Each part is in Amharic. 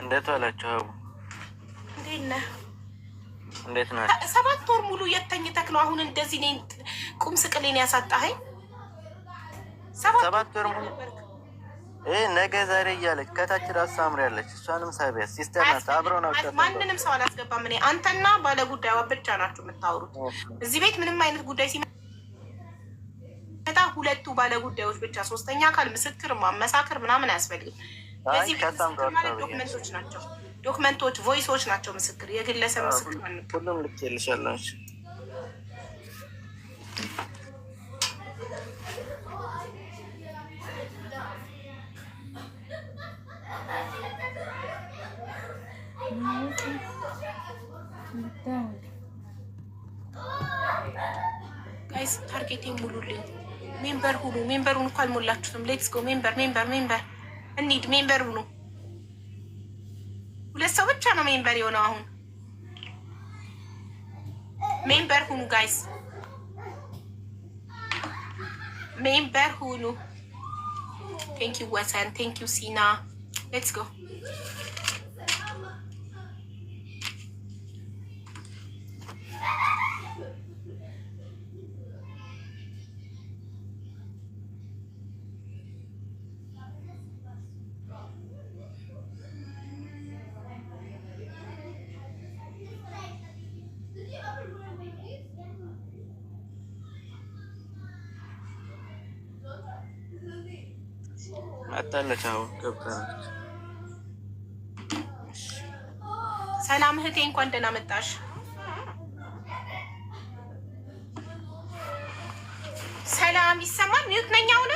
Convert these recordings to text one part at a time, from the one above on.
እንዴት ዋላችሁ? እንዴት ነህ? እንዴት ነህ? 7 ወር ሙሉ የተኝተክ ነው አሁን እንደዚህ ነኝ ቁም ስቅሌን ያሳጣኸኝ። 7 ወር ሙሉ ነገ ዛሬ እያለች ከታች ራሱ አምሪያለች። እሷንም ሳቢያት ሲስተር ናት። አብረው ነው። ማንንም ሰው አላስገባም። እኔ አንተና ባለ ጉዳዩ ብቻ ናችሁ የምታወሩት እዚህ ቤት። ምንም አይነት ጉዳይ ሲመጣ ሁለቱ ባለ ጉዳዮች ብቻ፣ ሶስተኛ አካል ምስክር ማመሳከር ምናምን አያስፈልግም። ለዚህ ዶክመንቶች ናቸው፣ ዶክመንቶች ቮይሶች ናቸው ምስክር፣ የግለሰብ ምስክር ሁሉም ልክ ይልሻለች። ጋይስ ታርጌቴን ሙሉልኝ። ሜምበር ሁኑ። ሜምበሩን እኮ አልሞላችሁትም። ሌትስ ጎ ሜምበር እንሂድ። ሜምበር ሁኑ። 2 ሰው ብቻ ነው ሜምበር የሆነው አሁን። ሜምበር ሁኑ ጋይስ፣ ሜምበር ሁኑ። ቴንክ ዩ ወሰን፣ ቴንክ ዩ ሲና። ሌትስ ጎ መጣለች። አሁን ገብታለች። ሰላም እህቴ፣ እንኳን ደህና መጣሽ። ሰላም ይሰማል? ሚዩት ነኝ አሁን።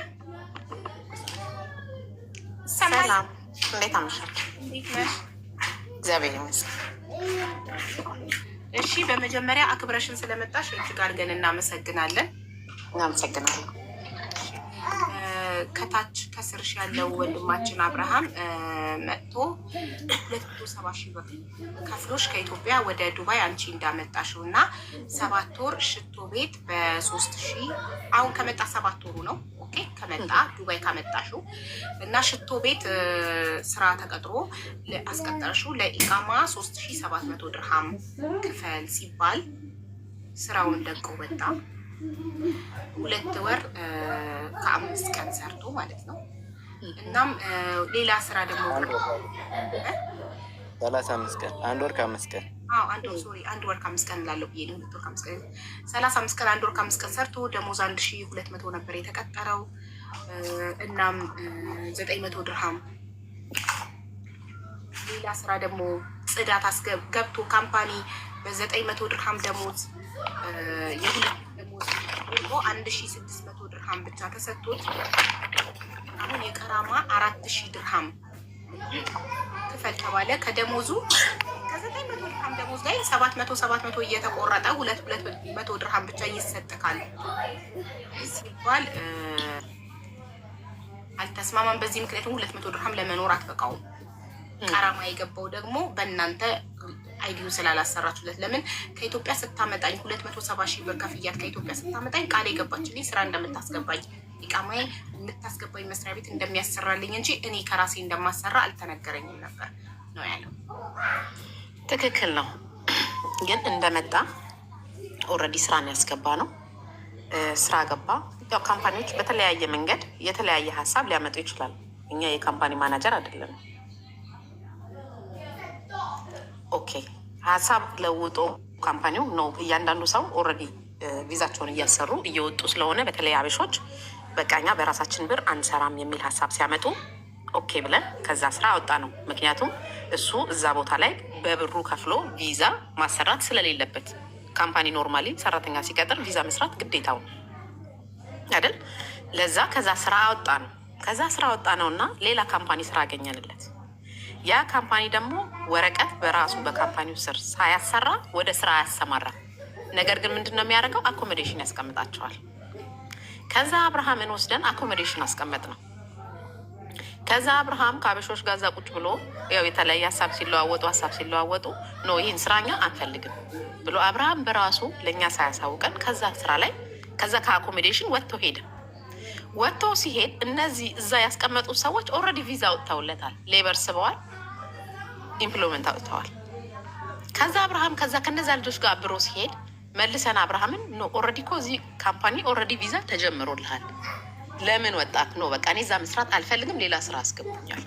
ሰላም፣ እንዴት አመሻችሁ? እንዴት ነሽ? እግዚአብሔር ይመስገን። እሺ፣ በመጀመሪያ አክብረሽን ስለመጣሽ እጅግ አድርገን እናመሰግናለን። እናመሰግናለን። ከታች ከስርሽ ያለው ወንድማችን አብርሃም መጥቶ 270 ሺህ ብር ከፍሎሽ ከኢትዮጵያ ወደ ዱባይ አንቺ እንዳመጣሽው እና 7 ወር ሽቶ ቤት በ3000 አሁን ከመጣ 7 ወሩ ነው። ኦኬ ከመጣ ዱባይ ካመጣሽው እና ሽቶ ቤት ስራ ተቀጥሮ አስቀጠረሽው ለኢቃማ 3700 ድርሃም ክፈል ሲባል ስራውን ለቆ ወጣ። 2 ወር ከ5 ቀን ሰርቶ ማለት ነው። እናም ሌላ ስራ ደግሞ 35 ቀን 1 ወር ከ5 ቀን 1 ወር ከ5 ቀን ላለው ብዬ ነው። 2 ወር ከ5 ቀን 35 ቀን 1 ወር ከ5 ቀን ሰርቶ ደሞዝ 1200 ነበር የተቀጠረው። እናም 900 ድርሃም ሌላ ስራ ደግሞ ጽዳት ገብቶ ካምፓኒ በ900 ድርሃም ደሞዝ የሁለት ደሞዝ 1600 ድርሃም ብቻ ተሰጥቶት አሁን የቀራማ 4000 ድርሃም ክፈል ተባለ። ከደሞዙ ከ900 ድርሃም ደሞዝ ላይ 700 እየተቆረጠ 200 ድርሃም ብቻ ይሰጥካል ሲባል አልተስማማም። በዚህ ምክንያት 200 ድርሃም ለመኖር አትበቃውም። ቀራማ የገባው ደግሞ በእናንተ አይዲዩ ስላላሰራችሁለት። ለምን ከኢትዮጵያ ስታመጣኝ 270 ሺህ ብር ከፍያት ከኢትዮጵያ ስታመጣኝ ቃል የገባችልኝ ስራ እንደምታስገባኝ ኢቃማዬ የምታስገባኝ መስሪያ ቤት እንደሚያሰራልኝ እንጂ እኔ ከራሴ እንደማሰራ አልተነገረኝም ነበር ነው ያለው። ትክክል ነው። ግን እንደመጣ ኦልሬዲ ስራን ያስገባ ነው። ስራ ገባ። ያው ካምፓኒዎች በተለያየ መንገድ የተለያየ ሀሳብ ሊያመጡ ይችላሉ። እኛ የካምፓኒ ማናጀር አይደለም። ኦኬ ሀሳብ ለውጦ ካምፓኒው ነው። እያንዳንዱ ሰው ኦልሬዲ ቪዛቸውን እያሰሩ እየወጡ ስለሆነ በተለይ አበሾች በቃኛ በራሳችን ብር አንሰራም የሚል ሀሳብ ሲያመጡ ኦኬ ብለን ከዛ ስራ አወጣ ነው። ምክንያቱም እሱ እዛ ቦታ ላይ በብሩ ከፍሎ ቪዛ ማሰራት ስለሌለበት ካምፓኒ ኖርማሊ ሰራተኛ ሲቀጥር ቪዛ መስራት ግዴታው አይደል? ለዛ ከዛ ስራ አወጣ ነው። ከዛ ስራ አወጣ ነው እና ሌላ ካምፓኒ ስራ አገኘንለት። ያ ካምፓኒ ደግሞ ወረቀት በራሱ በካምፓኒው ስር ሳያሰራ ወደ ስራ አያሰማራ። ነገር ግን ምንድን ነው የሚያደርገው? አኮሞዴሽን ያስቀምጣቸዋል። ከዛ አብርሃምን ወስደን አኮሞዴሽን አስቀመጥ ነው። ከዛ አብርሃም ከአበሾች ጋዛ ቁጭ ብሎ ያው የተለያየ ሀሳብ ሲለዋወጡ ነው ይህን ስራኛ አንፈልግም ብሎ አብርሃም በራሱ ለእኛ ሳያሳውቀን ከዛ ስራ ላይ ከዛ ከአኮሞዴሽን ወጥቶ ሄደ። ወጥቶ ሲሄድ እነዚህ እዛ ያስቀመጡት ሰዎች ኦልሬዲ ቪዛ ወጥተውለታል። ሌበር ስበዋል። ኢምፕሎይመንት አውጥተዋል። ከዛ አብርሃም ከዛ ከነዛ ልጆች ጋር አብሮ ሲሄድ መልሰን አብርሃምን ኖ ኦልሬዲ እኮ እዚህ ካምፓኒ ኦልሬዲ ቪዛ ተጀምሮልሃል፣ ለምን ወጣት? ነው በቃ እኔ እዛ መስራት አልፈልግም፣ ሌላ ስራ አስገቡኛል።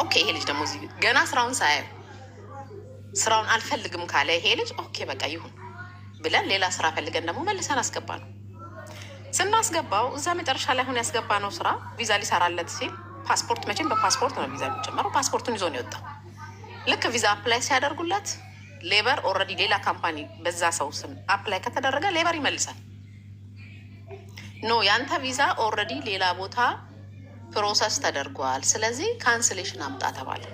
ኦኬ ይሄ ልጅ ደግሞ እዚህ ገና ስራውን ሳያዩ ስራውን አልፈልግም ካለ ይሄ ልጅ ኦኬ በቃ ይሁን ብለን ሌላ ስራ ፈልገን ደግሞ መልሰን አስገባ ነው። ስናስገባው እዛ መጨረሻ ላይ አሁን ያስገባ ነው ስራ ቪዛ ሊሰራለት ሲል ፓስፖርት፣ መቼም በፓስፖርት ነው ቪዛ የሚጀመረው። ፓስፖርቱን ይዞ ነው የወጣው። ልክ ቪዛ አፕላይ ሲያደርጉለት ሌበር ኦልሬዲ ሌላ ካምፓኒ በዛ ሰው ስም አፕላይ ከተደረገ ሌበር ይመልሳል። ኖ ያንተ ቪዛ ኦልሬዲ ሌላ ቦታ ፕሮሰስ ተደርጓል፣ ስለዚህ ካንስሌሽን አምጣ ተባለ።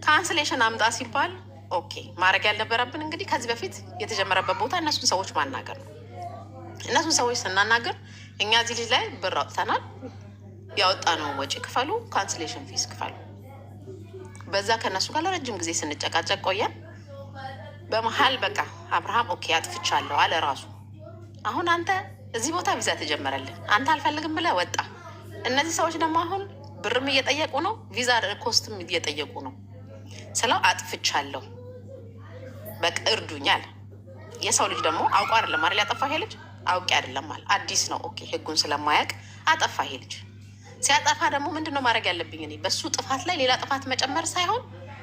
ካንስሌሽን አምጣ ሲባል ኦኬ ማድረግ ያልነበረብን እንግዲህ ከዚህ በፊት የተጀመረበት ቦታ እነሱን ሰዎች ማናገር ነው። እነሱን ሰዎች ስናናገር እኛ እዚህ ልጅ ላይ ብር አውጥተናል፣ ያወጣነው ወጪ ክፈሉ፣ ካንስሌሽን ፊስ ክፈሉ። በዛ ከእነሱ ጋር ለረጅም ጊዜ ስንጨቃጨቅ ቆየን። በመሀል በቃ አብርሃም ኦኬ አጥፍቻለሁ አለ ራሱ። አሁን አንተ እዚህ ቦታ ቪዛ ተጀመረልን፣ አንተ አልፈልግም ብለህ ወጣ። እነዚህ ሰዎች ደግሞ አሁን ብርም እየጠየቁ ነው፣ ቪዛ ኮስትም እየጠየቁ ነው ስለው አጥፍቻለሁ በቃ እርዱኝ አለ። የሰው ልጅ ደግሞ አውቆ አይደለም አይደል ያጠፋ። ይሄ ልጅ አውቄ አይደለም አለ፣ አዲስ ነው ኦኬ ህጉን ስለማያውቅ አጠፋ። ይሄ ልጅ ሲያጠፋ ደግሞ ምንድነው ማድረግ ያለብኝ እኔ? በሱ ጥፋት ላይ ሌላ ጥፋት መጨመር ሳይሆን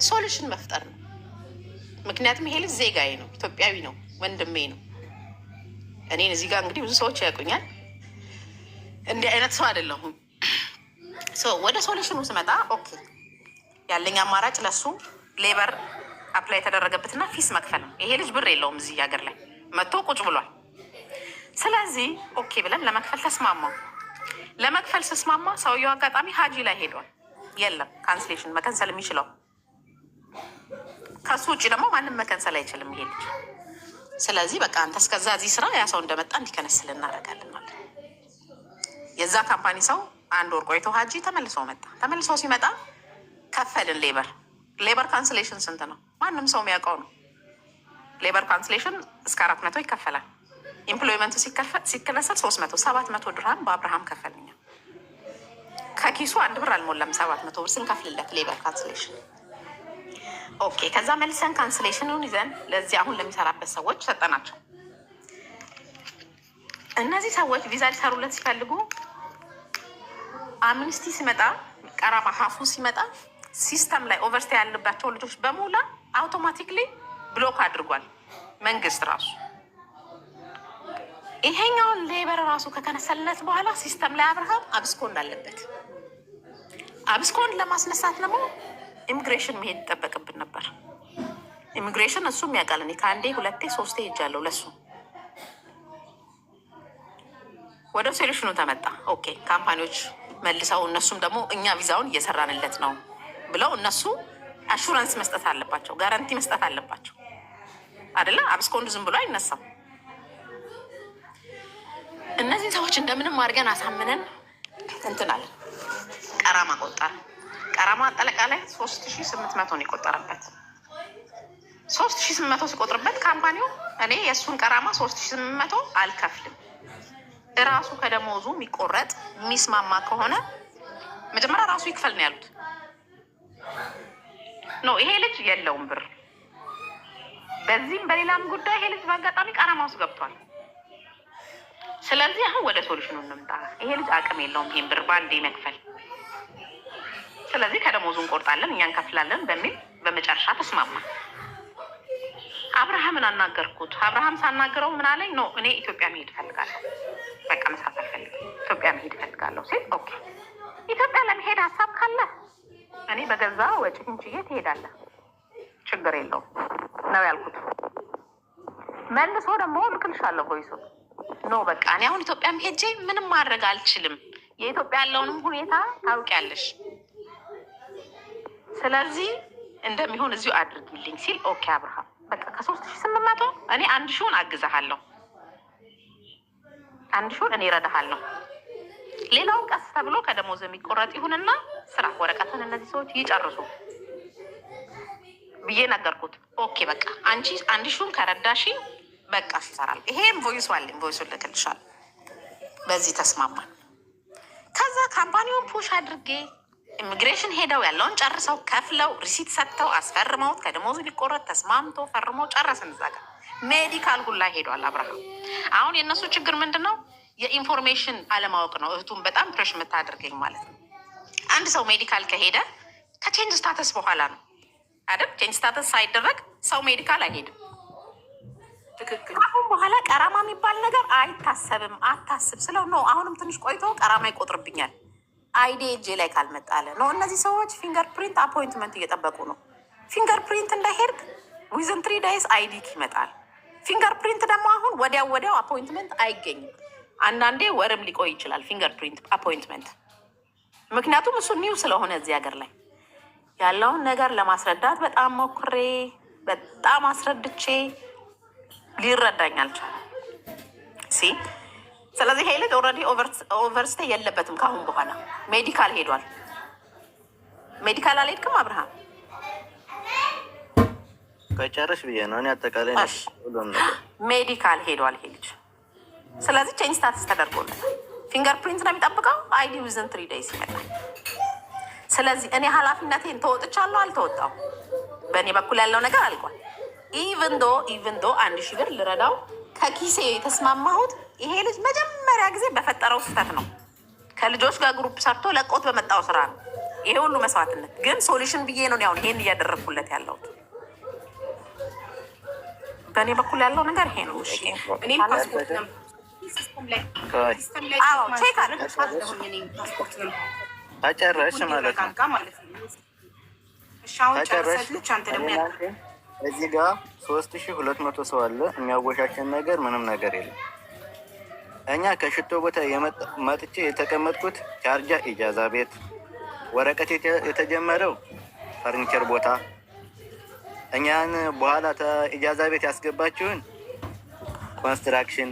ሶሉሽን መፍጠር ነው። ምክንያቱም ይሄ ልጅ ዜጋዬ ነው፣ ኢትዮጵያዊ ነው፣ ወንድሜ ነው። እኔን እዚህ ጋር እንግዲህ ብዙ ሰዎች ያውቁኛል፣ እንዲህ አይነት ሰው አይደለሁም። ወደ ሶሉሽኑ ስመጣ ኦኬ ያለኝ አማራጭ ለሱ ሌበር አፕላይ የተደረገበትና ፊስ መክፈል ነው። ይሄ ልጅ ብር የለውም እዚህ ሀገር ላይ መጥቶ ቁጭ ብሏል። ስለዚህ ኦኬ ብለን ለመክፈል ተስማማው። ለመክፈል ስስማማ ሰውየው አጋጣሚ ሀጂ ላይ ሄዷል። የለም ካንስሌሽን መከንሰል የሚችለው ከሱ ውጭ ደግሞ ማንም መከንሰል አይችልም ይሄ ልጅ። ስለዚህ በቃ አንተ እስከዛ እዚህ ስራ ያ ሰው እንደመጣ እንዲከነስል እናደርጋለን ማለት። የዛ ካምፓኒ ሰው አንድ ወር ቆይቶ ሀጂ ተመልሶ መጣ። ተመልሶ ሲመጣ ከፈልን ሌበር ካንስሌሽን ስንት ነው? ማንም ሰው የሚያውቀው ነው። ሌበር ካንስሌሽን እስከ 400 ይከፈላል። ኢምፕሎይመንቱ ሲከለሰል 300 700 ድርሃም በአብርሃም ከፈልኛ። ከኪሱ 1 ብር አልሞላም 700 ብር ስንከፍልለት ሌበር ካንስሌሽን። ኦኬ ከዛ መልሰን ካንስሌሽኑን ይዘን ለዚህ አሁን ለሚሰራበት ሰዎች ሰጠናቸው። እነዚህ ሰዎች ቪዛ ሊሰሩለት ሲፈልጉ አምኒስቲ ሲመጣ ቀራማ ሀፉ ሲመጣ ሲስተም ላይ ኦቨርስቴ ያለባቸው ልጆች በሙላ አውቶማቲክሊ ብሎክ አድርጓል መንግስት ራሱ። ይሄኛውን ሌበር ራሱ ከከነሰልነት በኋላ ሲስተም ላይ አብርሃም አብስኮንድ አለበት። አብስኮንድ ለማስነሳት ደግሞ ኢሚግሬሽን መሄድ ይጠበቅብን ነበር። ኢሚግሬሽን እሱም ያውቃል። እኔ ከአንዴ 2 3 ሄጃለሁ ለሱ። ወደ ሶሉሽኑ ተመጣ። ኦኬ ካምፓኒዎች መልሰው እነሱም ደግሞ እኛ ቪዛውን እየሰራንለት ነው ብለው እነሱ አሹራንስ መስጠት አለባቸው፣ ጋራንቲ መስጠት አለባቸው አይደለ? አብስኮንድ ዝም ብሎ አይነሳም። እነዚህ ሰዎች እንደምንም አድርገን አሳምነን እንትናል ቀራማ ቆጠረ። ቀራማ አጠቃላይ 3800 ነው የቆጠረበት። 3800 ሲቆጥርበት ካምፓኒው እኔ የእሱን ቀራማ 3800 አልከፍልም፣ እራሱ ከደሞዙ የሚቆረጥ የሚስማማ ከሆነ መጀመሪያ ራሱ ይክፈል ነው ያሉት። ኖ ይሄ ልጅ የለውም ብር። በዚህም በሌላም ጉዳይ ይሄ ልጅ በአጋጣሚ ቀራማ ውስጥ ገብቷል። ስለዚህ አሁን ወደ ሶሉሽኑ እንምጣ። ይሄ ልጅ አቅም የለውም ይሄን ብር በአንዴ መክፈል። ስለዚህ ከደሞዙ እንቆርጣለን፣ እኛ እንከፍላለን በሚል በመጨረሻ ተስማማ። አብርሃምን አናገርኩት። አብርሃም ሳናገረው ምን አለኝ? ኖ እኔ ኢትዮጵያ መሄድ እፈልጋለሁ፣ በቃ መስራት አልፈልግም፣ ኢትዮጵያ መሄድ እፈልጋለሁ ሲል ኦኬ ኢትዮጵያ ለመሄድ ሀሳብ ካለ እኔ በገዛ ወጪ እንችዬ ትሄዳለህ፣ ችግር የለውም ነው ያልኩት። መልሶ ደግሞ ልክልሻለሁ ቮይሱ ኖ በቃ እኔ አሁን ኢትዮጵያ ሄጄ ምንም ማድረግ አልችልም፣ የኢትዮጵያ ያለውንም ሁኔታ ታውቂያለሽ፣ ስለዚህ እንደሚሆን እዚሁ አድርጊልኝ ሲል ኦኬ አብርሃም በቃ ከ3800 እኔ 1000 አግዛሃለሁ፣ 1000 እኔ እረዳሃለሁ፣ ሌላውን ቀስ ተብሎ ከደሞዝ የሚቆረጥ ይሁንና ስራ ወረቀትን እነዚህ ሰዎች ይጨርሱ ብዬ ነገርኩት። ኦኬ በቃ አንቺ 1000 ከረዳሽ በቃ ይሰራል። ይሄም ቮይስ አለኝ፣ ቮይሱን ልክልሻለሁ። በዚህ ተስማማን። ከዛ ካምፓኒውን ፑሽ አድርጌ ኢሚግሬሽን ሄደው ያለውን ጨርሰው ከፍለው ሪሲት ሰጥተው አስፈርመውት ከደሞዙ ሊቆረጥ ተስማምቶ ፈርሞ ጨረስን። እዛ ጋር ሜዲካል ሁላ ሄዷል አብርሃም። አሁን የእነሱ ችግር ምንድን ነው? የኢንፎርሜሽን አለማወቅ ነው። እህቱም በጣም ፕሬሽ የምታደርገኝ ማለት ነው። አንድ ሰው ሜዲካል ከሄደ ከቼንጅ ስታተስ በኋላ ነው አይደል? ቼንጅ ስታተስ ሳይደረግ ሰው ሜዲካል አይሄድም። ትክክል። አሁን በኋላ ቀራማ የሚባል ነገር አይታሰብም። አታስብ ስለው ነው። አሁንም ትንሽ ቆይቶ ቀራማ ይቆጥርብኛል አይዲ እጄ ላይ ካልመጣለ ነው። እነዚህ ሰዎች ፊንገር ፕሪንት አፖይንትመንት እየጠበቁ ነው። ፊንገር ፕሪንት እንዳይሄድ ዊዝን 3 ዳይስ አይዲ ይመጣል። ፊንገር ፕሪንት ደግሞ አሁን ወዲያው አፖይንትመንት አይገኝም። አንዳንዴ ወርም ሊቆይ ይችላል ፊንገር ፕሪንት አፖይንትመንት። ምክንያቱም እሱ ኒው ስለሆነ እዚህ ሀገር ላይ ያለውን ነገር ለማስረዳት በጣም ሞክሬ በጣም አስረድቼ ሊረዳኝ አልቻለም። ስለዚህ ይሄ ልጅ ኦልሬዲ ኦቨርስቴ የለበትም። ከአሁን በኋላ ሜዲካል ሄዷል። ሜዲካል አልሄድክም አብርሃም? ከጨረሽ ብዬ ነው እኔ አጠቃላይ ሜዲካል ሄዷል ይሄ ልጅ። ስለዚህ ቼንጅ ስታትስ ተደርጎለታል። ፊንገር ፕሪንት ነው የሚጠብቀው። አይዲ ዊዝን 3 ዴይስ ይመጣል። ስለዚህ እኔ ኃላፊነቴን ተወጥቻለሁ አልተወጣው? በእኔ በኩል ያለው ነገር አልቋል። ኢቨን ዶ 1,000 ብር ልረዳው ከኪሴ የተስማማሁት ይሄ ልጅ መጀመሪያ ጊዜ በፈጠረው ስህተት ነው። ከልጆች ጋር ግሩፕ ሰርቶ ለቆት በመጣው ስራ ነው ይሄ ሁሉ መስዋዕትነት። ግን ሶሉሽን ብዬ ነው ያሁን ይሄን እያደረግኩለት ያለሁት። በእኔ በኩል ያለው ነገር ይሄ ነው። እሺ እኔ ፓስፖርት ነው ሲስተም ላይ ቼክ አለ ፓስፖርት ነው ታጨረሽ ማለት ነው። እሺ አሁን ጨርሰሽ አንተ ደግሞ እዚህ ጋር 3200 ሰው አለ። የሚያወሻችን ነገር ምንም ነገር የለም። እኛ ከሽቶ ቦታ መጥቼ የተቀመጥኩት ቻርጃ ኢጃዛ ቤት ወረቀት የተጀመረው ፈርኒቸር ቦታ እኛን በኋላ ኢጃዛ ቤት ያስገባችሁን ኮንስትራክሽን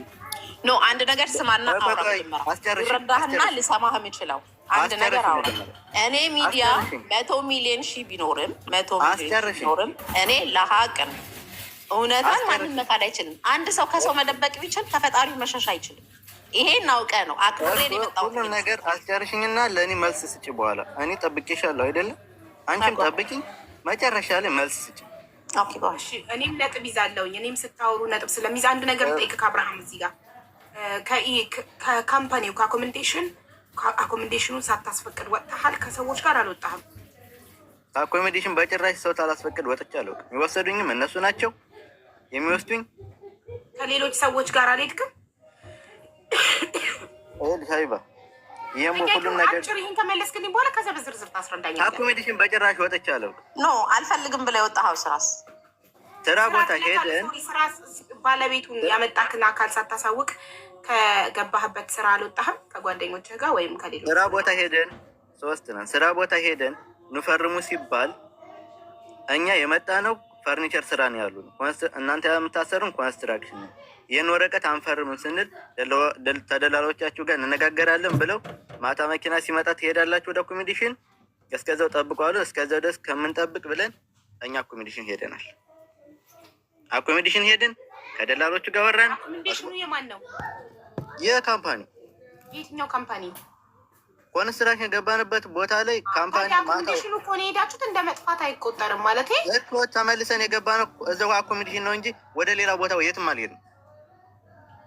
ኖ። አንድ ነገር ስማና አውራዳህና ልሰማህ የምችለው አንድ ነገር አሁን እኔ ሚዲያ 100 ሚሊዮን ሺህ ቢኖርም 100 ሚሊዮን ቢኖርም እኔ ለሀቅ ነው። እውነታን ማንም መካድ አይችልም። አንድ ሰው ከሰው መደበቅ ቢችል ከፈጣሪው መሸሽ አይችልም። ይሄን አውቀህ ነው አክብሬ ነው የመጣሁት። ሁሉም ነገር አስጨርሽኝና ለእኔ መልስ ስጭ። በኋላ እኔ ጠብቄሻለሁ አይደለም? አንቺም ጠብቂኝ። መጨረሻ ላይ መልስ ስጭ። እኔም ነጥብ ይዛለሁኝ። እኔም ስታወሩ ነጥብ ስለሚይዝ አንድ ነገር ጠይቅ ከአብርሃም እዚህ ጋር ከካምፓኒው ከአኮሞዴሽኑን ሳታስፈቅድ ወጥተሃል? ከሰዎች ጋር አልወጣህም? ከአኮሞዴሽን በጭራሽ ሰው ታላስፈቅድ ወጥቻለሁ። የሚወሰዱኝም እነሱ ናቸው የሚወስዱኝ። ከሌሎች ሰዎች ጋር አልሄድክም? ሀቢባ ይህም ሁሉም ነገር ይህን ከመለስክልኝ በኋላ ከዛ በዝርዝር ታስረዳኛለህ። ከአኮሞዴሽን በጭራሽ ወጥቻለሁ። ኖ አልፈልግም ብለህ የወጣኸው ስራስ? ስራ ቦታ ሄደን ባለቤቱን ያመጣክን አካል ሳታሳውቅ ከገባህበት ስራ አልወጣህም? ከጓደኞችህ ጋር ወይም ከሌሎች ስራ ቦታ ሄደን 3 ነን። ስራ ቦታ ሄደን ንፈርሙ ሲባል እኛ የመጣ ነው ፈርኒቸር ስራ ነው ያሉ። እናንተ የምታሰሩን ኮንስትራክሽን ነው። ይህን ወረቀት አንፈርምም ስንል ተደላሎቻችሁ ጋር እንነጋገራለን ብለው ማታ መኪና ሲመጣ ትሄዳላችሁ ወደ አኮሞዴሽን፣ እስከዛው ጠብቋሉ። እስከዛው ድረስ ከምንጠብቅ ብለን እኛ አኮሞዴሽን ሄደናል። አኮሞዴሽን ሄድን፣ ከደላሎቹ ጋር ወራን። አኮሞዴሽኑ የማን ነው? የካምፓኒ። የትኛው ካምፓኒ? ኮንስትራክሽን የገባንበት ቦታ ላይ ካምፓኒ። አኮሞዴሽኑ እኮ ነው የሄዳችሁት፣ እንደ መጥፋት አይቆጠርም ማለት እኮ። ተመልሰን የገባነው እዛው አኮሞዴሽን ነው እንጂ ወደ ሌላ ቦታ የትም አልሄድም።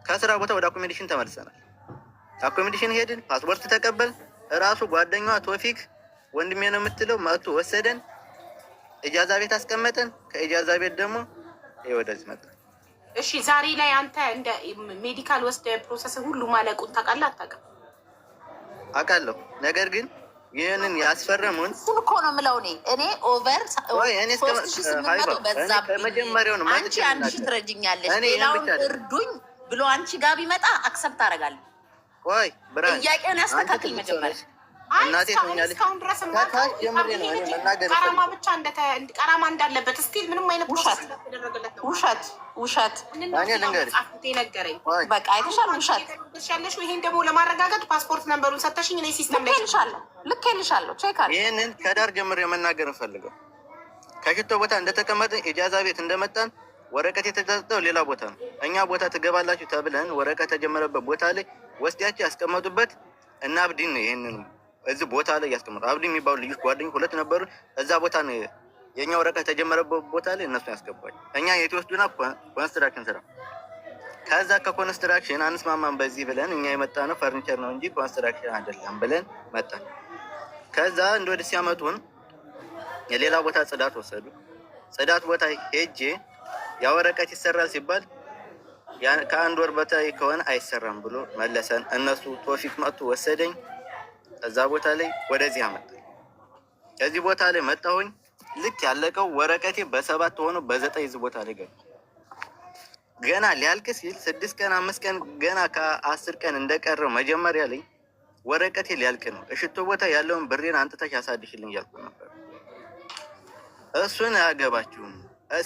ከስራ ቦታ ወደ አኮሞዴሽን ተመልሰናል። አኮሞዴሽን ሄድን፣ ፓስፖርት ተቀበል። እራሱ ጓደኛዋ ቶፊክ ወንድሜ ነው የምትለው መጥቶ ወሰደን፣ ኢጃዛ ቤት አስቀመጠን። ከኢጃዛ ቤት ደግሞ ወደዚህ መጣ። እሺ ዛሬ ላይ አንተ እንደ ሜዲካል ወስደ ፕሮሰስ ሁሉ ማለቁን ታውቃለህ አታውቅም? አውቃለሁ። ነገር ግን ይህንን ያስፈረሙን እሱን እኮ ነው የምለው እኔ ኦቨር 3800 በዛብኝ። መጀመሪያው ነው አንቺ 1000 ትረጅኛለሽ፣ ሌላውን እርዱኝ ብሎ አንቺ ጋር ቢመጣ አክሰፕት አደርጋለሁ። ወይ ብራን ጥያቄውን ያስተካክል መጀመሪያ። እናቴ ትኛለች። እስካሁን ድረስ ቀራማ ብቻ ቀራማ እንዳለበት ስቲል ምንም አይነት ውሸት ነገረኝ። በቃ አይተሻል። ውሸት ያለሽ ይሄን ደግሞ ለማረጋገጥ ፓስፖርት ነንበሩን ሰተሽኝ እኔ ሲስተም ላይ ልኬልሻለሁ። ቼክ አለ። ይህንን ከዳር ጀምሬ መናገር እንፈልገው። ከሽቶ ቦታ እንደተቀመጥን ኢጃዛ ቤት እንደመጣን ወረቀት የተሰጠው ሌላ ቦታ ነው። እኛ ቦታ ትገባላችሁ ተብለን ወረቀት ተጀመረበት ቦታ ላይ ወስዳችሁ ያስቀመጡበት እና አብዲን ነው ይህንን እዚህ ቦታ ላይ ያስቀምጡ። አብዲ የሚባሉ ልጆች ጓደኞች 2 ነበሩ። እዛ ቦታ ነው የኛ ወረቀት የተጀመረበት ቦታ ላይ እነሱ ያስገባል። እኛ የት ወስዱና ኮንስትራክሽን ስራ። ከዛ ከኮንስትራክሽን አንስማማን በዚህ ብለን እኛ የመጣ ነው ፈርኒቸር ነው እንጂ ኮንስትራክሽን አይደለም ብለን መጣን። ከዛ እንደወደ ሲያመጡን የሌላ ቦታ ጽዳት ወሰዱ። ጽዳት ቦታ ሄጄ ያ ወረቀት ይሰራል ሲባል ከ1 ወር በታይ ከሆነ አይሰራም ብሎ መለሰን። እነሱ ቶፊክ መጥቶ ወሰደኝ። እዛ ቦታ ላይ ወደዚህ አመጣኝ። ከዚህ ቦታ ላይ መጣሁኝ። ልክ ያለቀው ወረቀቴ በ7 ሆኖ በ9 እዚህ ቦታ ላይ ገባ። ገና ሊያልቅ ሲል 6 ቀን 5 ቀን ገና ከ10 ቀን እንደቀረው መጀመሪያ ላይ ወረቀቴ ሊያልቅ ነው። እሽቶ ቦታ ያለውን ብሬን አንጥተሽ ያሳድሽልኝ እያልኩ ነበር። እሱን አያገባችሁም።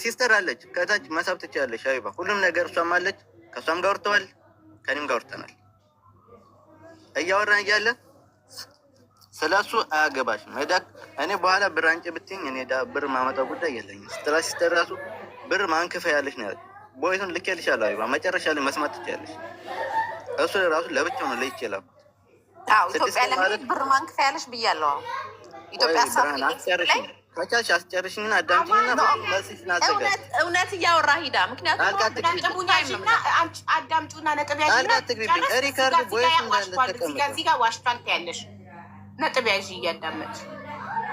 ሲስተር አለች ከታች መሳብ ትችያለሽ። አይባ ሁሉም ነገር እሷም አለች። ከእሷም ጋር ወርተዋል፣ ከኔም ጋር ወርተናል። እያወራን እያለ ስለሱ አያገባሽም። እኔ በኋላ ብር አንጭ ብትይኝ እኔ ብር ማመጣው ጉዳይ የለኝም። ሲስተር ራሱ ብር ማንክፈ ያለሽ ነው ያለች። ቦይቱን ልኬልሻለሁ። አይባ መጨረሻ ላይ መስማት ትችያለሽ። እሱ ራሱ ለብቻው ነው ለይቼ ላኩት። ኢትዮጵያ ለምን ብር ማንክፈ ያለሽ ብያለሁ። ኢትዮጵያ አስጨርሽኝ ከቻልሽ አስጨርሽኝና አዳምጪኝና መልስሽ ናዘጋጅ። እውነት እያወራ ሂዳ። ምክንያቱም አዳምጪውና ነጥብ ያዥና ሪካርድ ቦይስ እንዳለ ተቀምጧል። እዚህ ጋር ዋሽቷል ያለሽ ነጥብ ያዥ እያዳመጥሽ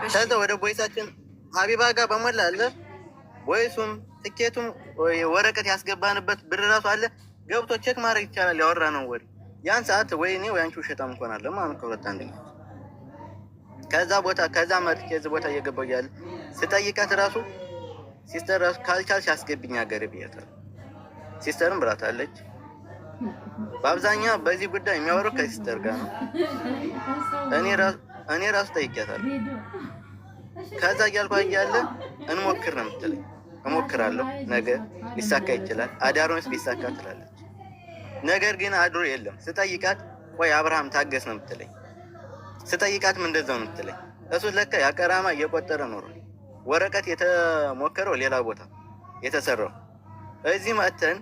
ከዛ ወደ ቦይሳችን ሀቢባ ጋር በሞላ አለ። ቦይሱም ትኬቱም ወረቀት ያስገባንበት ብር ራሱ አለ። ገብቶ ቼክ ማድረግ ይቻላል። ያወራ ነው ወሬ ያን ሰዓት ወይ እኔ ወይ አንቺ ውሸታም እንሆናለን ማለት ከሁለት አንደኛ። ከዛ መጥቼ እዚህ ቦታ እየገባሁ እያለ ስጠይቃት ራሱ ሲስተር ራሱ ካልቻልሽ አስገብኝ ሀገር ብያታለሁ። ሲስተርም ብላታለች። በአብዛኛው በዚህ ጉዳይ የሚያወሩ ከሲስተር ጋር ነው። እኔ ራሱ ጠይቄያታለሁ። ከዛ እያልኳ እያለ እንሞክር ነው የምትለኝ። እሞክራለሁ፣ ነገ ሊሳካ ይችላል፣ አዳሩንስ ሊሳካ ትላለች። ነገር ግን አድሮ የለም። ስጠይቃት ቆይ አብርሃም ታገስ ነው የምትለኝ። ስጠይቃትም እንደዛው ነው የምትለኝ። እሱ ለካ ያቀራማ እየቆጠረ ኖሯል። ወረቀት የተሞከረው ሌላ ቦታ የተሰራው እዚህ መጥተን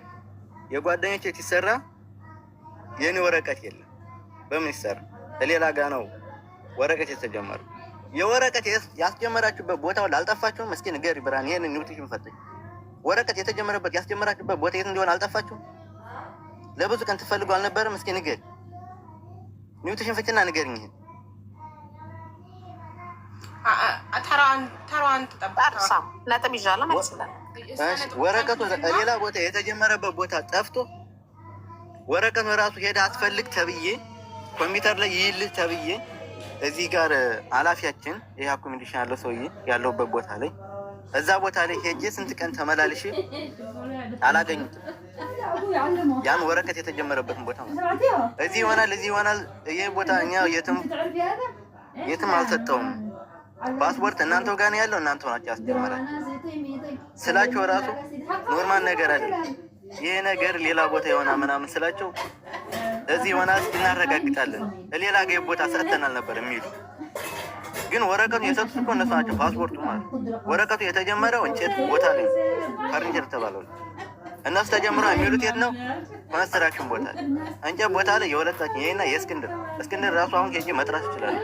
የጓደኞቼ ሲሰራ የኔ ወረቀት የለም። በምን ይሰራ? ሌላ ጋ ነው ወረቀት የተጀመረው። የወረቀት ያስጀመራችሁበት ቦታው ላልጠፋችሁም? እስኪ ንገሪ ብርሃን፣ ይሄን ኒውትሪሽን ፈተሽ ወረቀት የተጀመረበት ያስጀመራችሁበት ቦታ የት እንደሆነ አልጠፋችሁም? ለብዙ ቀን ትፈልጉ አልነበረም? እስኪ ንገሪ፣ ኒውትሪሽን ፈችና ንገሪኝ። ይሄን ተራዋን ተጠብቃ ነጥብ ይዣለሁ ማለት ነው። ወረቀቱ ሌላ ቦታ የተጀመረበት ቦታ ጠፍቶ ወረቀቱ ራሱ ሄደ አስፈልግ ተብዬ ኮምፒውተር ላይ ይልህ ተብዬ እዚህ ጋር ኃላፊያችን ይህ አኮሚዴሽን ያለው ሰውዬ ያለውበት ቦታ ላይ እዛ ቦታ ላይ ሄጄ ስንት ቀን ተመላልሼ አላገኙትም። ያን ወረቀት የተጀመረበትን ቦታ እዚህ ይሆናል ይህ ቦታ እኛ የትም አልሰጠውም። ፓስፖርት እናንተው ጋር ነው ያለው፣ እናንተው ናቸው ያስጀመራችሁ ስላቸው ራሱ ኖርማል ነገር አይደለም። ይሄ ነገር ሌላ ቦታ የሆነ ምናምን ስላቸው እዚህ ይሆናል እናረጋግጣለን፣ ሌላ ጋር ቦታ ሰጥተናል ነበር የሚሉ ግን ወረቀቱ የሰጡት እኮ እነሱ ናቸው። ፓስፖርቱ ማለት ወረቀቱ የተጀመረው እንጨት ቦታ ላይ ፈርኒቸር ተባለው እነሱ ተጀምረው የሚሉት የት ነው? ኮንስትራክሽን ቦታ እንጨት ቦታ ላይ የሁለታችን ይሄና የእስክንድር ራሱ አሁን ሄጄ መጥራት ይችላል።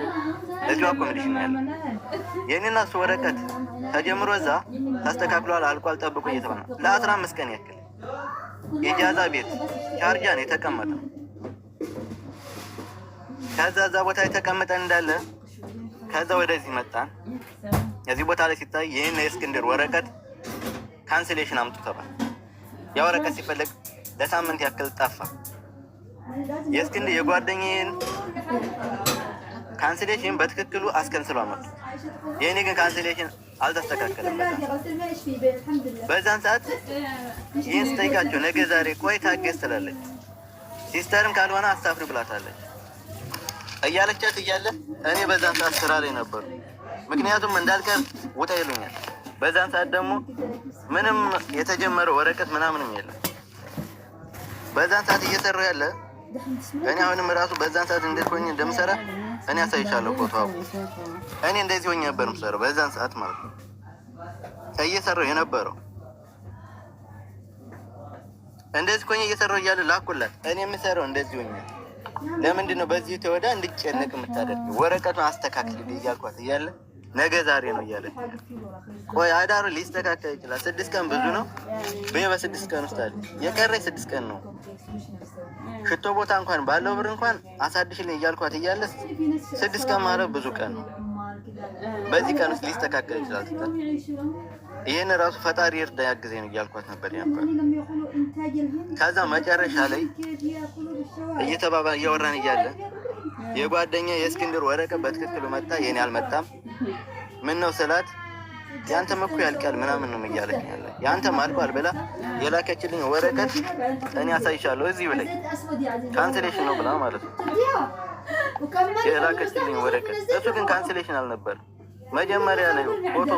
እዚሁ አኮሚዴሽን ያለ የኔና እሱ ወረቀት ተጀምሮ እዛ ተስተካክሏል፣ አልቋል፣ ጠብቁ እየተባለ ለ15 ቀን ያክል የጃዛ ቤት ቻርጃን የተቀመጠ ከዛ እዛ ቦታ የተቀመጠን እንዳለ ከዛ ወደዚህ መጣን። እዚህ ቦታ ላይ ሲታይ ይህን የእስክንድር ወረቀት ካንስሌሽን አምጡ ተባለ። ያ ወረቀት ሲፈለግ ለሳምንት ያክል ጠፋ። የእስክንድር የጓደኛዬን ካንስሌሽን በትክክሉ አስከንስሎ አመጡ። የእኔ ግን ካንስሌሽን አልተስተካከለም። በዛን ሰዓት ይህን ስጠይቃቸው ነገ ዛሬ ቆይ ታገስ ትላለች። ሲስተርም ካልሆነ አሳፍሪ ብላታለች እያለቻት እያለ እኔ በዛን ሰዓት ስራ ላይ ነበሩ። ምክንያቱም እንዳልቀር ውጣ ይሉኛል። በዛን ሰዓት ደግሞ ምንም የተጀመረ ወረቀት ምናምንም የለም። በዛን ሰዓት እየሰራሁ ያለ እኔ አሁንም ራሱ በዛን ሰዓት እንዴት ሆኜ እንደምሰራ እኔ አሳይሻለሁ። ፎቶው እኔ እንደዚህ ሆኜ ነበር የምሰራው በዛን ሰዓት ማለት ነው። እየሰራሁ የነበረው እንደዚህ ሆኜ እየሰራሁ እያለ ላኩላት። እኔ የምሰራው እንደዚህ ሆኜ ለምንድን ነው በዚህ ተወዳ እንድጨነቅ የምታደርገው? ወረቀቱን አስተካክል እያልኳት እያለ ነገ ዛሬ ነው እያለች ቆይ አዳሩ ሊስተካከል ይችላል። 6 ቀን ብዙ ነው በ6 ቀን ውስጥ አለ የቀረኝ 6 ቀን ነው። ሽቶ ቦታ እንኳን ባለው ብር እንኳን አሳድሽልኝ እያልኳት እያለ 6 ቀን ማለት ብዙ ቀን ነው። በዚህ ቀን ውስጥ ሊስተካከል ይችላል። ይሄን ራሱ ፈጣሪ እርዳ ያግዘኝ እያልኳት ነበር ነበር። ከዛ መጨረሻ ላይ እየተባባል እያወራን እያለ የጓደኛ የእስክንድር ወረቀት በትክክሉ መጣ፣ የኔ አልመጣም። ምን ነው ስላት ያንተም እኮ ያልቃል ምናምን ነው እያለኝ ያለ። ያንተም አልቋል ብላ የላከችልኝ ወረቀት እኔ አሳይሻለሁ እዚሁ ላይ ካንስሌሽን ነው ብላ ማለት ነው የላከችልኝ ወረቀት። እሱ ግን ካንስሌሽን አልነበር። መጀመሪያ ላይ ፎቶ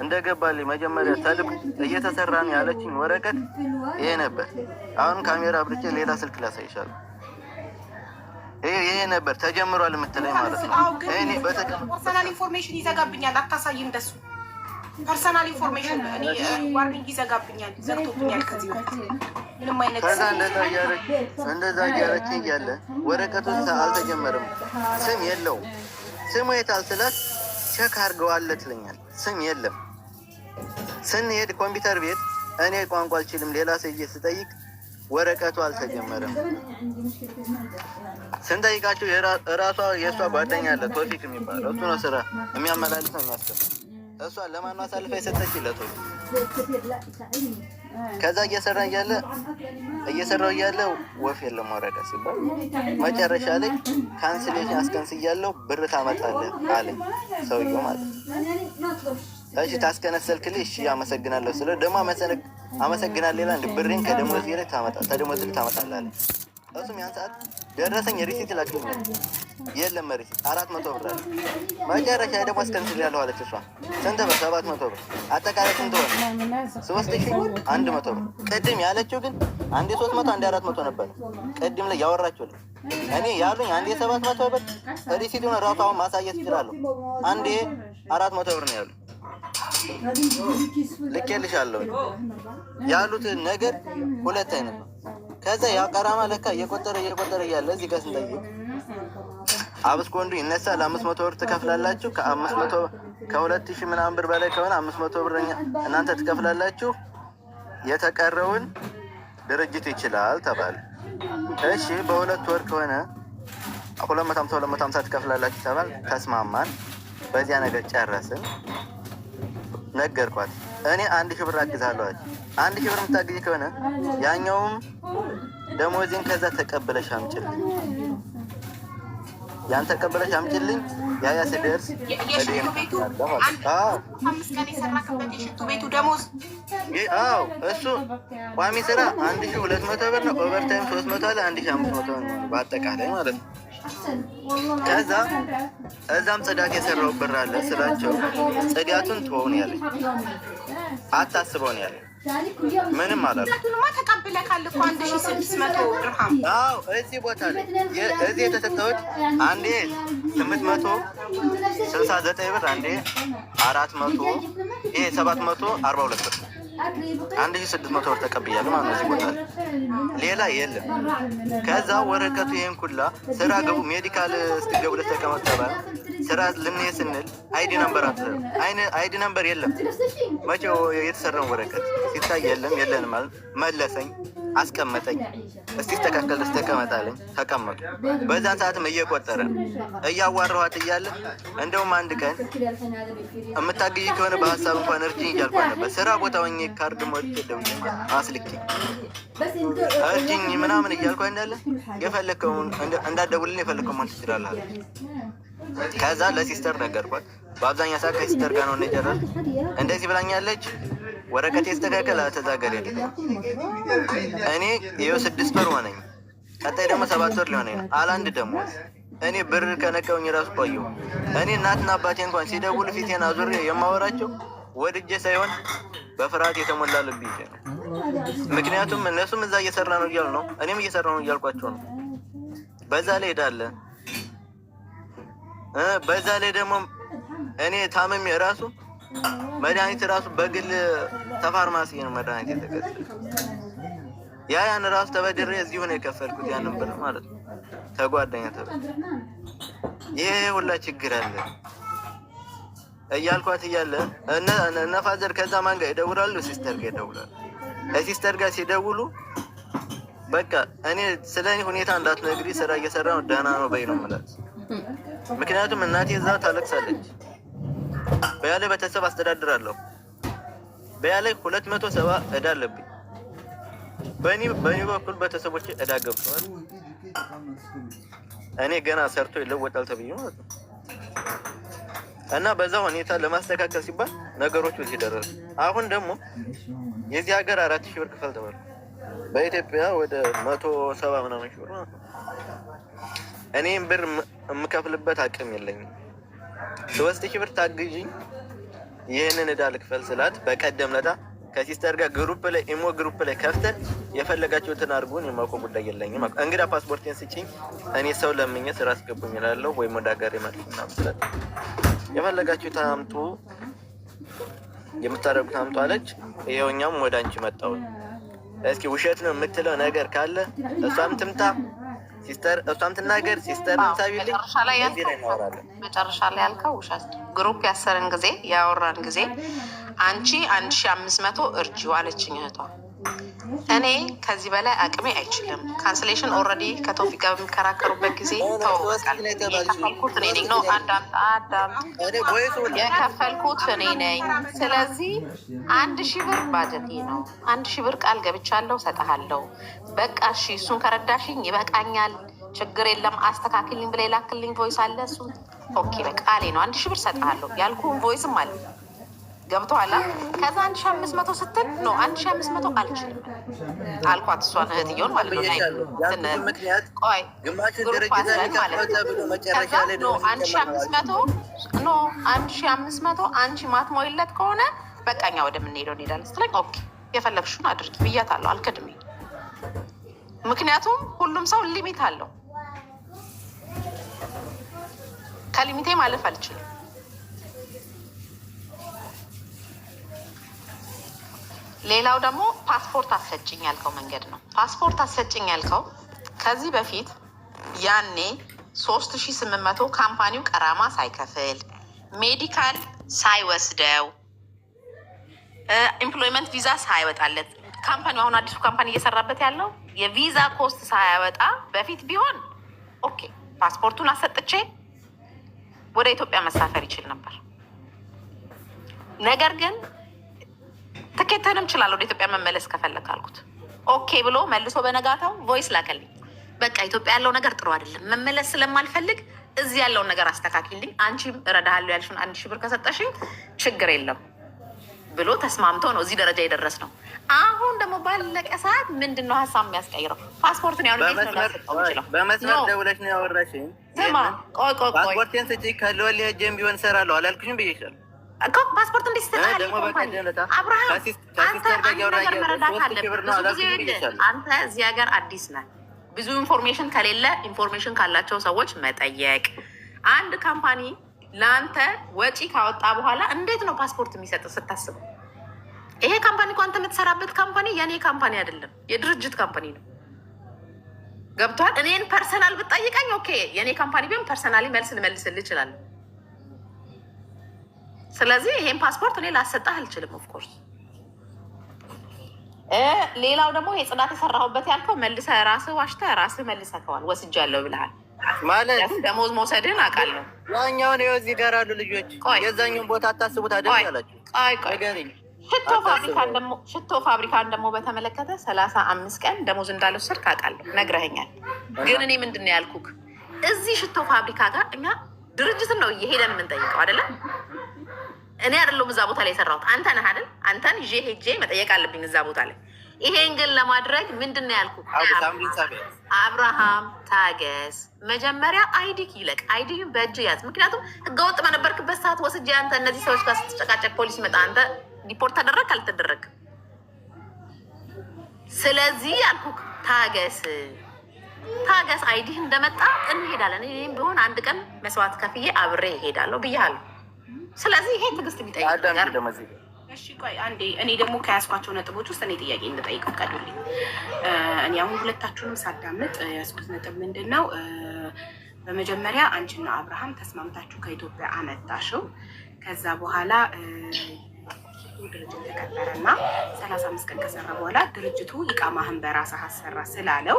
እንደገባልኝ መጀመሪያ ተልብ እየተሰራ ነው ያለችኝ ወረቀት ይሄ ነበር። አሁን ካሜራ አብርቼ ሌላ ስልክ ላሳይሻለሁ። ይሄ ነበር ተጀምሯል የምትለኝ ማለት ነው። እኔ ፐርሰናል ኢንፎርሜሽን ይዘጋብኛል። አታሳይ እንደሱ ፐርሰናል ኢንፎርሜሽን እኔ ዋርኒንግ ይዘጋብኛል፣ ዘግቶብኛል ከዚህ ምንም አይነት ከዛ እንደዛ እያለች እያለ ወረቀቱ አልተጀመረም። ስም የለውም። ስሙ የታል ስላት ቸክ አድርገዋል ትለኛል። ስም የለም። ስንሄድ ኮምፒውተር ቤት እኔ ቋንቋ አልችልም ሌላ ሰውዬ ስጠይቅ ወረቀቱ አልተጀመረም። ስንጠይቃቸው የራሷ የእሷ ጓደኛ አለ ቶፊክ የሚባለው እሱ ነው ስራ የሚያመላልሰው የሚያስከፍ እሷ ለማን ነው አሳልፋ የሰጠችለት? ከዛ እየሰራው እያለ ወፍ የለም ወረቀት ሲባል መጨረሻ ላይ ካንስሌሽን አስከንስ እያለው ብር ታመጣለህ አለኝ ሰውዬው ማለት ነው። እሺ ታስከነሰልክልኝ እሺ አመሰግናለሁ ስለ ደግሞ አመሰግናለሁ ይላል። ብሬን ከደሞዝ ላይ ታመጣለህ አለኝ። እሱም ያን ሰዓት ደረሰኝ ሪሲት ላክልኛል። የለም ሪሲት 400 ብር አለ። መጨረሻ ደግሞ አስከንስል ያለው አለች እሷ። ስንት ብር? 700 ብር። አጠቃላይ ስንት ሆነ? 3100 ብር። ቅድም ያለችው ግን አንዴ 300 አንዴ 400 ነበር። ቅድም ላይ ያወራችው እኔ ያሉኝ አንዴ 700 ብር ሪሲቱን ራሱ አሁን ማሳየት እችላለሁ። አንዴ 400 ብር ነው ያሉኝ። ልኬልሻለሁ ያሉት ነገር ሁለት አይነት ነው። ከዛ ያቀራማ ለካ እየቆጠረ እያለ እዚህ ጋር ስንጠይቅ አብስኮንዱ ይነሳል። 500 ብር ትከፍላላችሁ። ከ500 ከ2000 ምናምን ብር በላይ ከሆነ 500 ብር እናንተ ትከፍላላችሁ። የተቀረውን ድርጅት ይችላል ተባለ። እሺ በሁለት ወር ከሆነ 250 ትከፍላላችሁ ተባል። ተስማማን። በዚያ ነገር ጨረስን። ነገርኳት። እኔ 1000 ብር አግዛለሁ አለች። 1000 ብር የምታግዢ ከሆነ ያኛውም ደሞዜን ከዛ ተቀበለሽ አምጪልኝ፣ ያን ተቀበለሽ አምጪልኝ። ያ ሲደርስ የሽቱ ቤቱ 5 ቀን የሰራክበት የሽቱ ቤቱ ደሞዝ እሱ ቋሚ ስራ 1200 ብር ነው። ኦቨርታይም 300 አለ 1500 ነው በአጠቃላይ ማለት ነው። ከዛ እዛም ጽዳት የሰራው ብር አለ ስላቸው ጽዳቱን ተወውን ያለ አታስበው ነው ያለ። ምንም አላልኩም። ተቀብለካል እኮ 1600 ድርሃም። እዚህ ቦታ ላይ እዚህ የተሰጠሁት አንዴ 869 ብር፣ አንዴ 400፣ ይሄ 742 ብር 1600 ብር ተቀብያለሁ ማለት ነው። እዚህ ቦታ ሌላ የለም። ከዛ ወረቀቱ ይሄን ኩላ ስራ ገቡ ሜዲካል ስትገቡ ለተቀመጥ ተባለ። ስራ ልንሄድ ስንል አይዲ ነምበር የለም። መቼው የተሰራው ወረቀት ሲታይ የለም ማለት መለሰኝ፣ አስቀመጠኝ። እስቲ ተከከል ተቀመጣለኝ። ተቀመጡ። በዛን ሰዓትም እየቆጠረ እያዋራኋት እያለ እንደውም አንድ ቀን የምታግዢ ከሆነ በሀሳብ እንኳን እርጅኝ እያልኳት ነበር። ስራ ቦታ ሆኜ ካርድ ሞልቼ ደውዬ አስልኬ እርጅኝ ምናምን እያልኳት እንዳለ የፈለከውን እንዳትደውልልኝ የፈለከውን ማለት ትችላለህ። ከዛ ለሲስተር ነገርኳት። በአብዛኛው ሰዓት ከሲስተር ጋር ነው የጨረስኩት። እንደዚህ ብላኛለች። ወረቀት የተስተካከለ አልተዛገረ የለ። እኔ ይኸው 6 ወር ሆነኝ። ቀጣይ ደግሞ 7 ወር ሊሆነኝ ነው። አላንድ ደግሞ እኔ ብር ከነቀውኝ ራሱ ቆየሁ። እኔ እናትና አባቴ እንኳን ሲደውል ፊቴን አዙሬ የማወራቸው ወድጄ ሳይሆን በፍርሃት የተሞላ ልብ ይዤ ነው። ምክንያቱም እነሱም እዛ እየሰራ ነው እያሉ ነው፣ እኔም እየሰራ ነው እያልኳቸው ነው። በዛ ላይ ሄዳለ። በዛ ላይ ደግሞ እኔ ታመሜ ራሱ መድኃኒት ራሱ በግል ተፋርማሲ ነው መድኃኒት የተገዛው። ያን ራሱ ተበድሬ እዚሁ ነው የከፈልኩት ያንን ብር ማለት ነው። ተጓደኛ ተብሎ ይሄ ሁላ ችግር አለ እያልኳት እያለ እነ ፋዘር ከዛ ማን ጋር ይደውላሉ? ሲስተር ጋር ይደውላሉ። ከሲስተር ጋር ሲደውሉ በቃ እኔ ስለ እኔ ሁኔታ እንዳትነግሪ ስራ እየሰራ ነው ደህና ነው በይ ነው የምላት። ምክንያቱም እናቴ እዛ ታለቅሳለች። በያ ላይ ቤተሰብ አስተዳድራለሁ። በያ ላይ 270 ዕዳ አለብኝ። በእኔ በኩል ቤተሰቦች ዕዳ ገብተዋል። እኔ ገና ሰርቶ ይለወጣል ተብዬ ማለት ነው። እና በዛ ሁኔታ ለማስተካከል ሲባል ነገሮች እዚህ ደረሱ። አሁን ደግሞ የዚህ ሀገር 4000 ብር ክፈል ተባለ። በኢትዮጵያ ወደ 170 ምናምን ሺህ ብር ማለት ነው። እኔም ብር የምከፍልበት አቅም የለኝም። 3000 ብር ታግዢኝ ይህንን ዕዳ ልክፈል ስላት በቀደም ለታ ከሲስተር ጋር ግሩፕ ላይ ኢሞ ግሩፕ ላይ ከፍተን የፈለጋችሁትን አድርጉን የማውቀው ጉዳይ የለኝም። እንግዳ ፓስፖርቴን ስጪኝ እኔ ሰው ለምኜ ስራ አስገቡኝ እላለሁ ወይም ወደ ሀገር ይመልስ ምናምን ስላት የፈለጋችሁት አምጡ የምታደርጉት አምጡ አለች። ይኸው እኛም ወደ አንቺ መጣሁ። እስኪ ውሸት ነው የምትለው ነገር ካለ እሷም ትምጣ፣ ሲስተር እሷም ትናገር፣ ሲስተርን ሳቢልኝ እዚህ ላይ እናወራለን። መጨረሻ ላይ ያልከው ውሸት ግሩፕ ያሰርን ጊዜ ያወራን ጊዜ አንቺ 1500 እርጂው አለችኝ እህቷ። እኔ ከዚህ በላይ አቅሜ አይችልም። ካንስሌሽን ኦልሬዲ ከቶፊቅ ጋር በሚከራከሩበት ጊዜ የከፈልኩት እኔ ነኝ ነው የከፈልኩት እኔ ነኝ። ስለዚህ 1000 ብር ባጀቴ ነው። 1000 ብር ቃል ገብቻለሁ፣ ሰጠሃለሁ። በቃ እሺ እሱን ከረዳሽኝ ይበቃኛል፣ ችግር የለም አስተካክልኝ ብላ የላክልኝ ቮይስ አለ። እሱ ኦኬ በቃሌ ነው 1000 ብር ሰጠሃለሁ ያልኩህን ቮይስም አለ። ገብቶሃል? ከዛ 1500 ስትል ነው 1500 አልችልም አልኳት። እሷን እህትየውን ማለት ነው። ቆይ ግሩፕ አስረን ማለት ነው 1500 አንቺ ማትሞይለት ከሆነ በቃኛ ወደምንሄደው እንሄዳለን ስትለኝ ኦኬ የፈለግሽውን አድርጊ ብያታለሁ። አልክድሜ። ምክንያቱም ሁሉም ሰው ሊሚት አለው። ከሊሚቴ ማለፍ አልችልም። ሌላው ደግሞ ፓስፖርት አሰጭኝ ያልከው መንገድ ነው። ፓስፖርት አሰጭኝ ያልከው ከዚህ በፊት ያኔ 3800 ካምፓኒው ቀራማ ሳይከፍል ሜዲካል ሳይወስደው ኤምፕሎይመንት ቪዛ ሳይወጣለት ካምፓኒው አሁን አዲሱ ካምፓኒ እየሰራበት ያለው የቪዛ ኮስት ሳያወጣ በፊት ቢሆን ኦኬ ፓስፖርቱን አሰጥቼ ወደ ኢትዮጵያ መሳፈር ይችል ነበር። ነገር ግን ትኬትንም እችላለሁ ወደ ኢትዮጵያ መመለስ ከፈለክ አልኩት። ኦኬ ብሎ መልሶ በነጋታው ቮይስ ላከልኝ። በቃ ኢትዮጵያ ያለው ነገር ጥሩ አይደለም፣ መመለስ ስለማልፈልግ እዚህ ያለውን ነገር አስተካክልኝ፣ አንቺም እረዳሃለሁ ያልሽውን 1000 ብር ከሰጠሽኝ ችግር የለም ብሎ ተስማምቶ ነው እዚህ ደረጃ የደረስ ነው። አሁን ደግሞ ባለቀ ሰዓት ምንድን ነው ሀሳብ የሚያስቀይረው? ፓስፖርትን ያው በመስመር ደውለሽ ነው ያወራሽኝ። ፓስፖርቴን ስጪኝ ከልወል ሄጄም ቢሆን እሰራለሁ አላልኩሽም ብዬሻለሁ እኮ ፓስፖርት እንዴት ይሰጣል? አብርሃም አንተ ነገር መረዳት አለብህ። አንተ እዚህ ሀገር አዲስ ነህ። ብዙ ኢንፎርሜሽን ከሌለ ኢንፎርሜሽን ካላቸው ሰዎች መጠየቅ። አንድ ካምፓኒ ለአንተ ወጪ ካወጣ በኋላ እንዴት ነው ፓስፖርት የሚሰጥ ስታስብ? ይሄ ካምፓኒ እኮ አንተ የምትሰራበት ካምፓኒ የኔ ካምፓኒ አይደለም፣ የድርጅት ካምፓኒ ነው። ገብቷል? እኔን ፐርሰናል ብትጠይቀኝ ኦኬ የኔ ካምፓኒ ቢሆን ፐርሰናሊ መልስ ልመልስልህ እችላለሁ። ስለዚህ ይሄን ፓስፖርት እኔ ላሰጣህ አልችልም። ኦፍኮርስ ሌላው ደግሞ የጽዳት የሰራሁበት ያልከው መልሰህ ራስህ ዋሽተህ ራስህ መልሰከዋል። ወስጃለሁ ብለሃል ማለት ደሞዝ መውሰድህን አውቃለሁ። ያኛውን ይኸው እዚህ ጋር አሉ ልጆች። የዛኛውን ቦታ አታስቡት አይደል ያላችሁ። ሽቶ ፋብሪካን ደግሞ በተመለከተ 35 ቀን ደሞዝ እንዳልወሰድክ አውቃለሁ፣ ነግረኸኛል። ግን እኔ ምንድን ነው ያልኩህ? እዚህ ሽቶ ፋብሪካ ጋር እኛ ድርጅትን ነው እየሄደን የምንጠይቀው አይደለም። እኔ አይደለሁም እዛ ቦታ ላይ የሰራሁት፣ አንተ ነህ አይደል? አንተን ይዤ ሄጄ መጠየቅ አለብኝ እዛ ቦታ ላይ። ይሄን ግን ለማድረግ ምንድን ነው ያልኩህ? አብርሃም ታገስ፣ መጀመሪያ አይዲ ይለቅ፣ አይዲ በእጅ ያዝ። ምክንያቱም ህገወጥ በነበርክበት ሰዓት ወስጄ አንተ እነዚህ ሰዎች ጋር ስትጨቃጨቅ ፖሊስ መጣ፣ አንተ ሪፖርት ተደረግ አልተደረግ። ስለዚህ ያልኩህ ታገስ፣ አይዲህ እንደመጣ እንሄዳለን። እኔም ቢሆን አንድ ቀን መስዋዕት ከፍዬ አብሬ እሄዳለሁ ብያለሁ። ስለዚህ ይሄ ትዕግስት የሚጠይቅ ነገር እሺ ቆይ አንዴ፣ እኔ ደግሞ ከያዝኳቸው ነጥቦች ውስጥ እኔ ጥያቄ እንጠይቅ ፈቀዱልኝ። እኔ አሁን ሁለታችሁንም ሳዳምጥ ያዝኩት ነጥብ ምንድን ነው? በመጀመሪያ አንቺና አብርሃም ተስማምታችሁ ከኢትዮጵያ አመጣሽው። ከዛ በኋላ ድርጅት ተቀጠረና 35 ቀን ከሰራ በኋላ ድርጅቱ ኢቃማህን በራስህ አሰራ ስላለው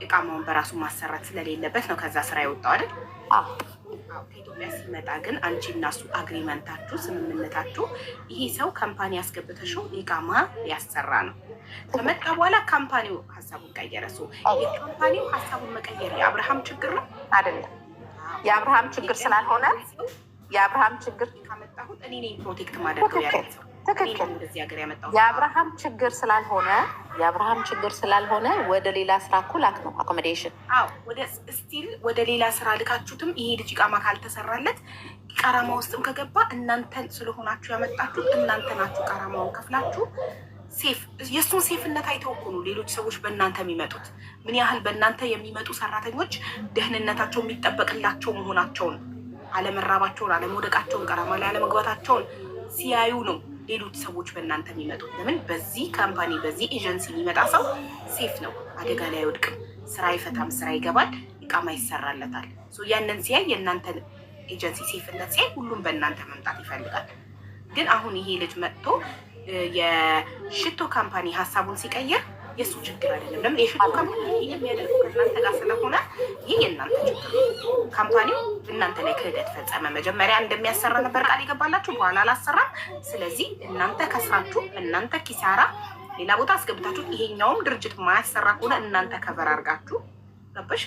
ኢቃማውን በራሱ ማሰራት ስለሌለበት ነው ከዛ ስራ የወጣው አይደል? ከኢትዮጵያ ሲመጣ ግን አንቺ እና እሱ አግሪመንታችሁ፣ ስምምነታችሁ ይሄ ሰው ካምፓኒ ያስገብተሽው ኢቃማ ሊያሰራ ነው። ከመጣ በኋላ ካምፓኒው ሀሳቡን ቀየረ። የካምፓኒው ሀሳቡን መቀየር የአብርሃም ችግር ነው አይደለም? የአብርሃም ችግር ስላልሆነ የአብርሃም ችግር ካመጣሁት እኔ ነኝ ፕሮቴክት ማደርገው ያለ ሰው ትክክል። የአብርሃም ችግር ስላልሆነ ወደ ሌላ ስራ እኮ ላክ ነው አኮሞዴሽን። ወደ ሌላ ስራ ልካችሁትም ይሄ ልጅ ኢቃማ ካልተሰራለት ቀራማ ውስጥም ከገባ እናንተ ስለሆናችሁ ያመጣችሁት እናንተ ናችሁ። ቀራማውን ከፍላችሁ ሴፍ የእሱን ሴፍነት አይተው እኮ ነው ሌሎች ሰዎች በእናንተ የሚመጡት። ምን ያህል በእናንተ የሚመጡ ሰራተኞች ደህንነታቸው የሚጠበቅላቸው መሆናቸውን፣ አለመራባቸውን፣ አለመውደቃቸውን፣ ቀራማ ላይ አለመግባታቸውን ሲያዩ ነው ሌሎች ሰዎች በእናንተ የሚመጡት። ለምን? በዚህ ካምፓኒ በዚህ ኤጀንሲ የሚመጣ ሰው ሴፍ ነው፣ አደጋ ላይ አይወድቅም፣ ስራ አይፈታም፣ ስራ ይገባል፣ ኢቃማ ይሰራለታል። ያንን ሲያይ የእናንተ ኤጀንሲ ሴፍነት ሲያይ ሁሉም በእናንተ መምጣት ይፈልጋል። ግን አሁን ይሄ ልጅ መጥቶ የሽቶ ካምፓኒ ሀሳቡን ሲቀይር የእሱ ችግር አይደለም። ለምን? የሽቶ ካምፓኒ የሚያደርጉ ከእናንተ ጋር ስለሆነ ይህ የእናንተ ችግር ነው። ካምፓኒው እናንተ ላይ ክህደት ፈጸመ። መጀመሪያ እንደሚያሰራ ነበር ቃል የገባላችሁ፣ በኋላ አላሰራም። ስለዚህ እናንተ ከስራችሁ፣ እናንተ ኪሳራ፣ ሌላ ቦታ አስገብታችሁ ይሄኛውም ድርጅት ማያሰራ ከሆነ እናንተ ከበር አድርጋችሁ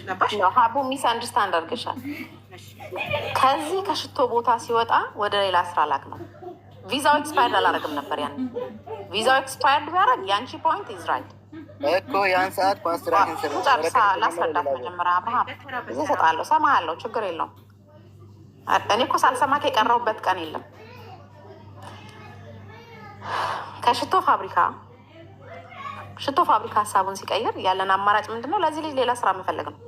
ገባሽ? ሀቡ ሚስ አንደርስታንድ አድርገሻል። ከዚህ ከሽቶ ቦታ ሲወጣ ወደ ሌላ ስራ ላክ ነው። ቪዛው ኤክስፓየርድ አላደረግም ነበር። ያን ቪዛው ኤክስፓየርድ ቢያደርግ የአንቺ ፖይንት ኢዝ ራይት እኮ ያን ሰዓት ኮንስትራክሽን ጨርሳ ላስረዳት መጀመሪያ። አብርሃም እዚህ እሰጣለሁ፣ ሰማሃለሁ፣ ችግር የለውም። እኔ እኮ ሳልሰማክ የቀረሁበት ቀን የለም። ከሽቶ ፋብሪካ ሀሳቡን ሲቀይር ያለን አማራጭ ምንድን ነው? ለዚህ ልጅ ሌላ ስራ መፈለግ ነው።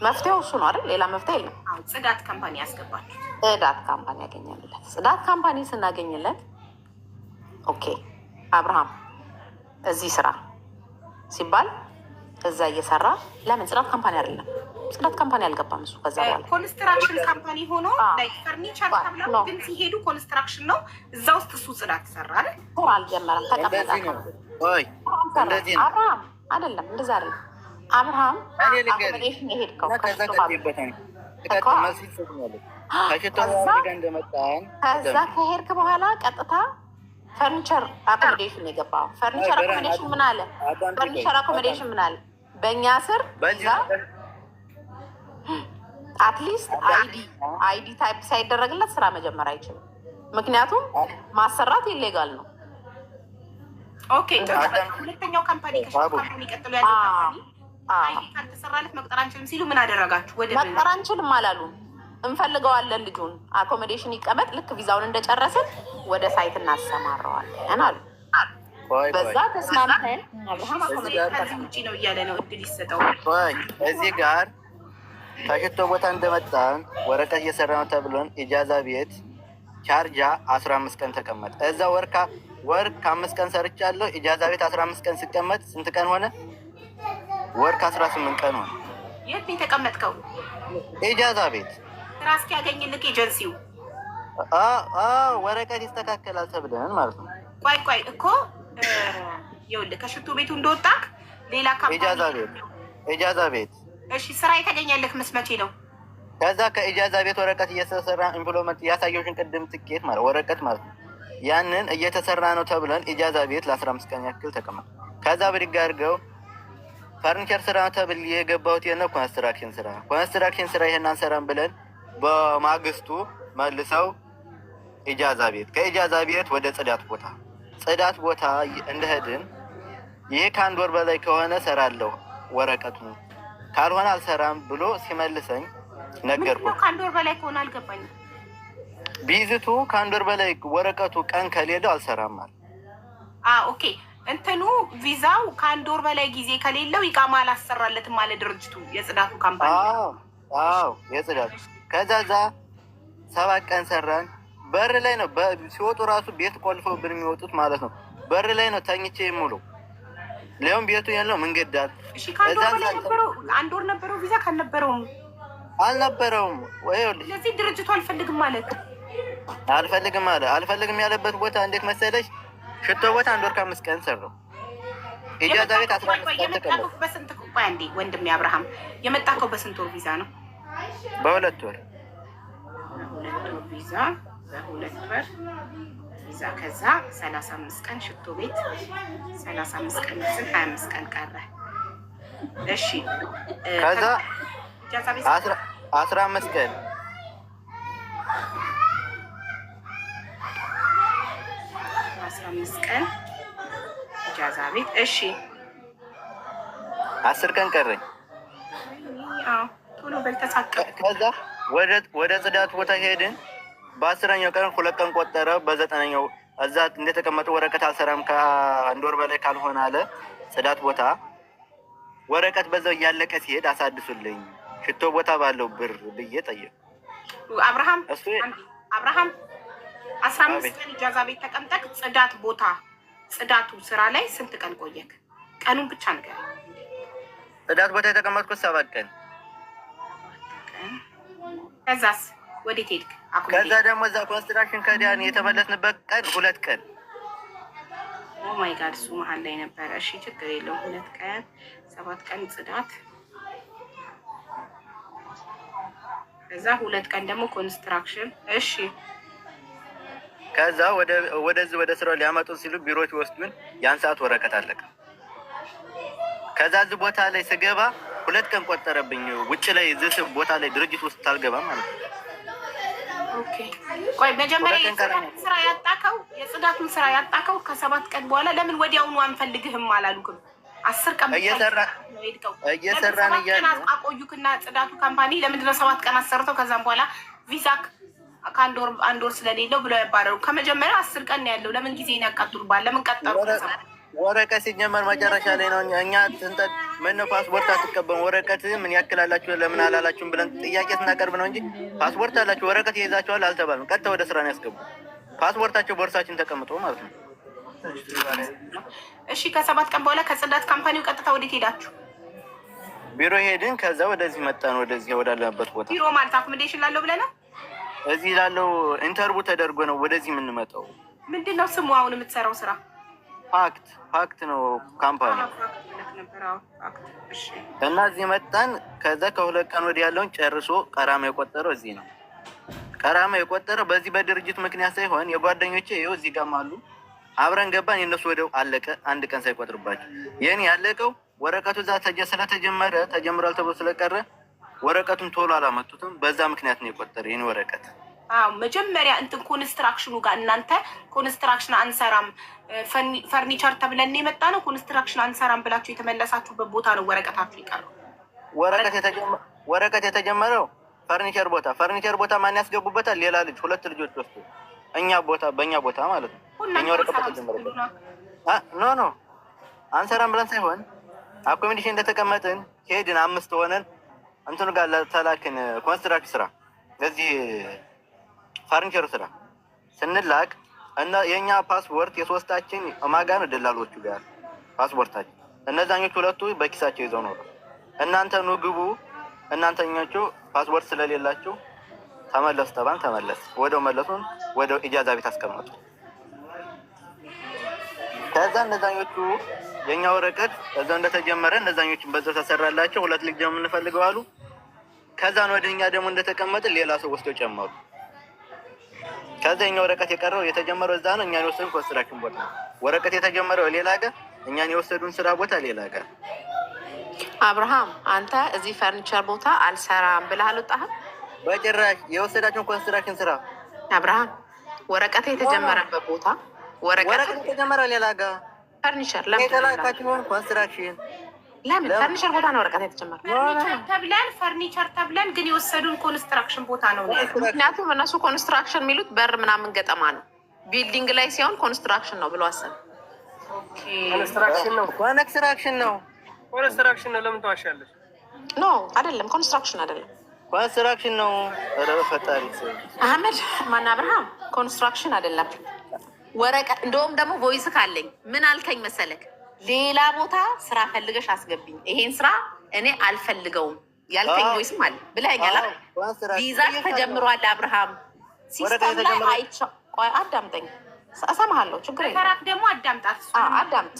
መፍትሄው እሱ ነው አይደል? ሌላ መፍትሄ የለም። ጽዳት ካምፓኒ ያስገባችሁ። ጽዳት ካምፓኒ ያገኘንለት። ጽዳት ካምፓኒ ስናገኝለት ኦኬ አብርሃም እዚህ ስራ ሲባል እዛ እየሰራ ለምን ጽዳት ካምፓኒ አይደለም? ጽዳት ካምፓኒ አልገባም እሱ። ከዛ በኋላ ኮንስትራክሽን ካምፓኒ ሆኖ ፈርኒቸር ተብሎ ግን ሲሄዱ ኮንስትራክሽን ነው። እዛ ውስጥ እሱ ጽዳት ሰራ አይደል? አልጀመረም። ተቀመጠ። አብርሃም አይደለም እንደዛ አይደለም። አብርሃም አኮሞዴሽን የሄድከው ከዛ ከሄድክ በኋላ ቀጥታ ፈርኒቸር አኮሞዴሽን የገባው። ፈርኒቸር አኮሞዴሽን ምን አለ? ፈርኒቸር አኮሞዴሽን ምን አለ? በእኛ ስር አትሊስት አይዲ ታይፕ ሳይደረግለት ስራ መጀመር አይችልም። ምክንያቱም ማሰራት ኢሌጋል ነው። ኦኬ ሁለተኛው ካምፓኒ ካምፓኒ ቀጥሎ ያለው ካምፓኒ አይዲ ካልተሰራለት መቅጠር አንችልም ሲሉ ምን አደረጋችሁ? ወደ መቅጠር አንችልም አላሉም። እንፈልገዋለን ልጁን አኮሞዴሽን ይቀመጥ፣ ልክ ቪዛውን እንደጨረስን ወደ ሳይት እናሰማረዋለን አሉ። በዛ ተስማምተን አብርሃም ከዚህ ውጭ ነው እያለ ነው እድል ይሰጠው። እዚህ ጋር ከሽቶ ቦታ እንደመጣን ወረቀት እየሰራ ነው ተብሎን ኢጃዛ ቤት ቻርጃ 15 ቀን ተቀመጠ። እዛ ወር ከ5 ቀን ሰርቻለሁ። ኢጃዛ ቤት 15 ቀን ሲቀመጥ ስንት ቀን ሆነ? ወር ከ18 ቀን ሆነ። የት ነው የተቀመጥከው? ኢጃዛ ቤት ስራ እስኪያገኝልክ ኤጀንሲው ወረቀት ይስተካከላል ተብለን ማለት ነው። ቆይ እኮ ይኸውልህ ከሽቶ ቤቱ እንደወጣክ ሌላ ካምፓኒ ኢጃዛ ቤት እሺ፣ ስራ የተገኘልክ መስመቼ ነው? ከዛ ከኢጃዛ ቤት ወረቀት እየተሰራ ኢምፕሎይመንት ያሳየሽን ቅድም ትኬት ማለት ወረቀት ማለት ነው። ያንን እየተሰራ ነው ተብለን ኢጃዛ ቤት ለ15 ቀን ያክል ተቀመጠ። ከዛ ብድግ አድርገው ፈርኒቸር ስራ ነው ተብል የገባሁት የነ ኮንስትራክሽን ስራ ይሄን አንሰራም ብለን በማግስቱ መልሰው ኢጃዛ ቤት፣ ከኢጃዛ ቤት ወደ ጽዳት ቦታ እንደሄድን ይሄ ከአንድ ወር በላይ ከሆነ ሰራለሁ ወረቀቱ ካልሆነ አልሰራም ብሎ ሲመልሰኝ ነገርኩት። ከአንድ ወር በላይ ከሆነ አልገባኝም። ቢዝቱ ከአንድ ወር በላይ ወረቀቱ ቀን ከሌለው አልሰራም ማለት። ኦኬ እንትኑ ቪዛው ከአንድ ወር በላይ ጊዜ ከሌለው ኢቃማ አላሰራለትም ማለት ድርጅቱ የጽዳቱ ካምፓኒ። የጽዳቱ ከዛ 7 ቀን ሰራን። በር ላይ ነው ሲወጡ ራሱ ቤት ቆልፈውብን የሚወጡት ማለት ነው። በር ላይ ነው ተኝቼ የምውለው። ሊሆን ቤቱ ያለው መንገድ ዳር። እሺ አንድ ወር ነበረው ቪዛ ካልነበረውም አልነበረውም ወይ? ስለዚህ ድርጅቱ አልፈልግም ማለት አልፈልግም አለ። አልፈልግም ያለበት ቦታ እንዴት መሰለሽ? ሽቶ ቦታ 1 ወር ከ5 ቀን ሰራው። ኢጃዛ ቤት 15 ቀን ተቀመጥኩ። በስንት ቆይ አንዴ ወንድሜ አብርሃም የመጣከው በስንት ወር ቪዛ ነው? በ2 ወር ቪዛ በ2 ወር ቪዛ። ከዛ 35 ቀን ሽቶ ቤት 35 ቀን 25 ቀን ቀረ። እሺ ከዛ ኢጃዛ ቤት 15 ቀን 15 ቀን ኢጃዛ ቤት። እሺ 10 ቀን ቀረኝ። አዎ ቶሎ በልተሳቀ። ከዛ ወደ ጽዳት ቦታ ሄድን። በ10ኛው ቀን 2 ቀን ቆጠረ። በ9ኛው እዛ እንደተቀመጡ ወረቀት አልሰራም ከ1 ወር በላይ ካልሆነ አለ ጽዳት ቦታ። ወረቀት በዛው እያለቀ ሲሄድ አሳድሱልኝ ሽቶ ቦታ ባለው ብር ብዬ ጠየቁ። አብርሃም 15 ቀን ኢጃዛ ቤት ተቀምጠክ ጽዳት ቦታ ጽዳቱ ስራ ላይ ስንት ቀን ቆየክ? ቀኑን ብቻ ነገር። ጽዳት ቦታ የተቀመጥኩት 7 ቀን። ከዛስ ወዴት ሄድክ? ከዛ ደግሞ እዛ ኮንስትራክሽን ከዲያን የተመለስንበት ቀን 2 ቀን። ኦ ማይ ጋድ እሱ መሀል ላይ ነበረ። እሺ ችግር የለውም 2 ቀን 7 ቀን ጽዳት። ከዛ 2 ቀን ደግሞ ኮንስትራክሽን። እሺ ከዛ ወደዚህ ወደ ስራው ሊያመጡን ሲሉ ቢሮዎች ወስዱን። ያን ሰዓት ወረቀት አለቀ። ከዛ እዚህ ቦታ ላይ ስገባ 2 ቀን ቆጠረብኝ። ውጭ ላይ እዚህ ቦታ ላይ ድርጅት ውስጥ ታልገባ ማለት ነው። ኦኬ ቆይ መጀመሪያ የጽዳቱን ስራ ያጣከው ከ7 ቀን በኋላ ለምን ወዲያውኑ አንፈልግህም አላሉክም? 10 ቀን እየሰራን እያለ አቆዩክና ጽዳቱ ካምፓኒ ለምንድነው 7 ቀን አሰርተው ከዛም በኋላ ቪዛ ከአንድ ወር ስለሌለው ብለው ያባረሩ? ከመጀመሪያ 10 ቀን ነው ያለው። ለምን ጊዜ ያቃጥሉባል? ለምን ቀጠሩ? ወረቀት ሲጀመር መጨረሻ ላይ ነው። እኛ ስንጠድ ምነው ፓስፖርት አትቀበም? ወረቀት ምን ያክላላችሁ ለምን አላላችሁም ብለን ጥያቄ ስናቀርብ ነው እንጂ ፓስፖርት አላችሁ ወረቀት ይይዛችኋል አልተባልም። ቀጥታ ወደ ስራ ነው ያስገቡ። ፓስፖርታቸው ቦርሳችን ተቀምጦ ማለት ነው። እሺ ከ7 ቀን በኋላ ከጽዳት ካምፓኒው ቀጥታ ወዴት ሄዳችሁ? ቢሮ ሄድን። ከዛ ወደዚህ መጣን። ወደዚህ ወዳለበት ቦታ ቢሮ ማለት አኮሞዴሽን ላለው ብለህ ነው? እዚህ ላለው ኢንተርቪው ተደርጎ ነው ወደዚህ የምንመጣው። ምንድን ነው ስሙ አሁን የምትሰራው ስራ? ፓክት ነው ካምፓኒ እና እዚህ መጣን። ከዛ ከ2 ቀን ወዲህ ያለውን ጨርሶ ቀራማ የቆጠረው እዚህ ነው። ቀራማ የቆጠረው በዚህ በድርጅት ምክንያት ሳይሆን የጓደኞቼ ይኸው እዚህ ጋርም አሉ። አብረን ገባን። የነሱ ወደው አለቀ 1 ቀን ሳይቆጥርባቸው። የኔ ያለቀው ወረቀቱ እዛ ተጀምሯል ተብሎ ስለቀረ ወረቀቱን ቶሎ አላመጡትም። በዛ ምክንያት ነው የቆጠረ የኔ ወረቀት። መጀመሪያ እንትን ኮንስትራክሽኑ ጋር እናንተ ኮንስትራክሽን አንሰራም ፈርኒቸር ተብለን የመጣ ነው። ኮንስትራክሽን አንሰራም ብላችሁ የተመለሳችሁበት ቦታ ነው ወረቀታችሁ ይቀረው። ወረቀት የተጀመረው ፈርኒቸር ቦታ ማን ያስገቡበታል? ሌላ ልጅ 2 ልጆች ወስዱ በእኛ ቦታ ማለት ነው። እኛ ወረቀት ተጀመረበት ኖ አንሰራም ብለን ሳይሆን አኮሚኒኬሽን እንደተቀመጥን ሄድን። 5 ሆነን እንትኑ ጋር ተላክን። ኮንስትራክሽን ስራ ለዚህ ፈርኒቸር ስራ ስንላክ እና የኛ ፓስፖርት የሶስታችን ማጋ ነው ደላሎቹ ጋር ፓስፖርታችን። እነዛኞቹ 2ቱ በኪሳቸው ይዘው ነው እናንተ ኑ ግቡ፣ እናንተኞቹ ፓስፖርት ስለሌላችሁ ተመለሱ ተባን። ተመለስ ወደው መለሱን። ወደው ኢጃዛ ቤት አስቀመጡ። ከዛ እነዛኞቹ የኛ ወረቀት እዛው እንደተጀመረ እነዛኞቹን በዛው ተሰራላቸው። 2 ልጅ ደግሞ እንፈልገው አሉ። ከዛን ወደኛ ደግሞ እንደተቀመጥን ሌላ ሰው ወስደው ጨመሩ። ከዛ የኛ ወረቀት የቀረው የተጀመረው እዛ ነው። እኛን የወሰዱን ኮንስትራክሽን ቦታ ነው። ወረቀት የተጀመረው ሌላ ጋር፣ እኛን የወሰዱን ስራ ቦታ ሌላ ጋር። አብርሃም አንተ እዚህ ፈርኒቸር ቦታ አልሰራም ብለህ አልወጣህም? በጭራሽ። የወሰዳችሁን ኮንስትራክሽን ስራ አብርሃም ወረቀት የተጀመረበት ቦታ ወረቀት የተጀመረው ሌላ ጋር ፈርኒቸር ለምን የተላካችሁን ኮንስትራክሽን ለምን ፈርኒቸር ቦታ ነው ወረቀት የተጀመረው? ፈርኒቸር ተብለን ግን የወሰዱን ኮንስትራክሽን ቦታ ነው። ምክንያቱም እነሱ ኮንስትራክሽን የሚሉት በር ምናምን ገጠማ ነው። ቢልዲንግ ላይ ሲሆን ኮንስትራክሽን ነው ብሎ አሰብ። ኮንስትራክሽን ነው። ኮንስትራክሽን ነው። ለምን ተዋሻለሽ? ኖ አይደለም፣ ኮንስትራክሽን አይደለም። ኮንስትራክሽን ነው። ኧረ ፈጣሪ አህመድ ማን አብርሃም ኮንስትራክሽን አይደለም ወረቀት። እንደውም ደግሞ ቮይስ ካለኝ ምን አልከኝ መሰለክ? ሌላ ቦታ ስራ ፈልገሽ አስገብኝ፣ ይሄን ስራ እኔ አልፈልገውም ያልከኝ ቮይስም አለ ብለኸኛል። ቪዛ ተጀምሯል አብርሃም ሲስተም ላይ አይቼው። ቆይ አዳምጠኝ፣ እሰማሃለሁ። ችግር የለም ደግሞ አዳምጥ።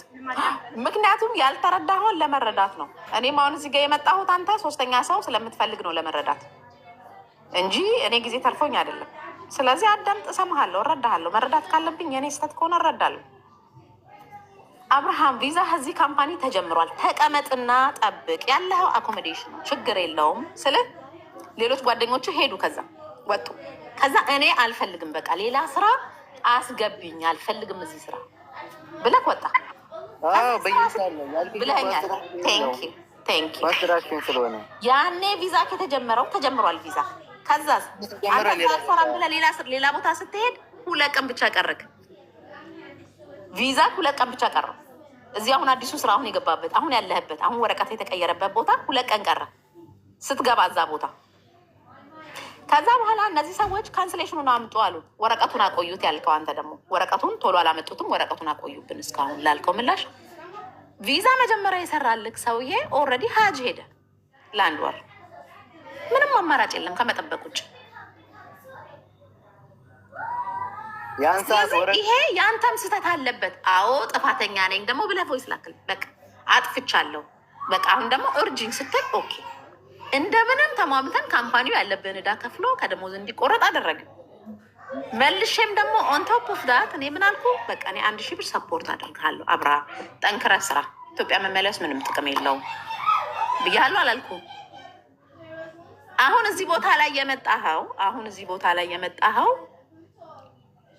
ምክንያቱም ያልተረዳኸውን ለመረዳት ነው። እኔም አሁን እዚህ ጋር የመጣሁት አንተ ሶስተኛ ሰው ስለምትፈልግ ነው ለመረዳት እንጂ እኔ ጊዜ ተልፎኝ አይደለም። ስለዚህ አዳምጥ፣ እሰማሃለሁ፣ እረዳሃለሁ። መረዳት ካለብኝ የኔ ስህተት ከሆነ እረዳለሁ። አብርሃም ቪዛ እዚህ ካምፓኒ ተጀምሯል፣ ተቀመጥና ጠብቅ። ያለኸው አኮሞዴሽን ነው፣ ችግር የለውም ስልህ ሌሎች ጓደኞቹ ሄዱ፣ ከዛ ወጡ። ከዛ እኔ አልፈልግም፣ በቃ ሌላ ስራ አስገብኝ፣ አልፈልግም እዚህ ስራ ብለህ ወጣ ብለኸኛል። ቴንኪው ስለሆነ ያኔ ቪዛ ከተጀመረው ተጀምሯል ቪዛ። ከዛ አልሰራም ብለህ ሌላ ቦታ ስትሄድ 2 ቀን ብቻ ቀረክ ቪዛ 2 ቀን ብቻ ቀረ። እዚህ አሁን አዲሱ ስራ አሁን የገባበት አሁን ያለህበት አሁን ወረቀት የተቀየረበት ቦታ 2 ቀን ቀረ ስትገባ እዛ ቦታ። ከዛ በኋላ እነዚህ ሰዎች ካንስሌሽኑን አምጡ አሉ። ወረቀቱን አቆዩት ያልከው አንተ ደግሞ ወረቀቱን ቶሎ አላመጡትም፣ ወረቀቱን አቆዩብን እስካሁን ላልከው ምላሽ ቪዛ መጀመሪያ የሰራልክ ሰውዬ ኦልሬዲ ሀጅ ሄደ ለ1 ወር። ምንም አማራጭ የለም ከመጠበቅ ውጭ። ይሄ የአንተም ስህተት አለበት። አዎ ጥፋተኛ ነኝ ደግሞ ብለህ ቮይስ ላክል። በቃ አጥፍቻለሁ፣ በቃ አሁን ደግሞ እርጅኝ ስትል ኦኬ፣ እንደምንም ተሟምተን ካምፓኒው ያለብን ዕዳ ከፍሎ ከደሞዝ እንዲቆረጥ አደረግን። መልሼም ደግሞ ኦን ቶፕ ኦፍ ዳት እኔ ምን አልኩ? በቃ እኔ 1000 ብር ሰፖርት አደርግሃለሁ፣ አብረህ ጠንክረህ ስራ፣ ኢትዮጵያ መመለስ ምንም ጥቅም የለውም ብያለሁ አላልኩም? አሁን እዚህ ቦታ ላይ የመጣኸው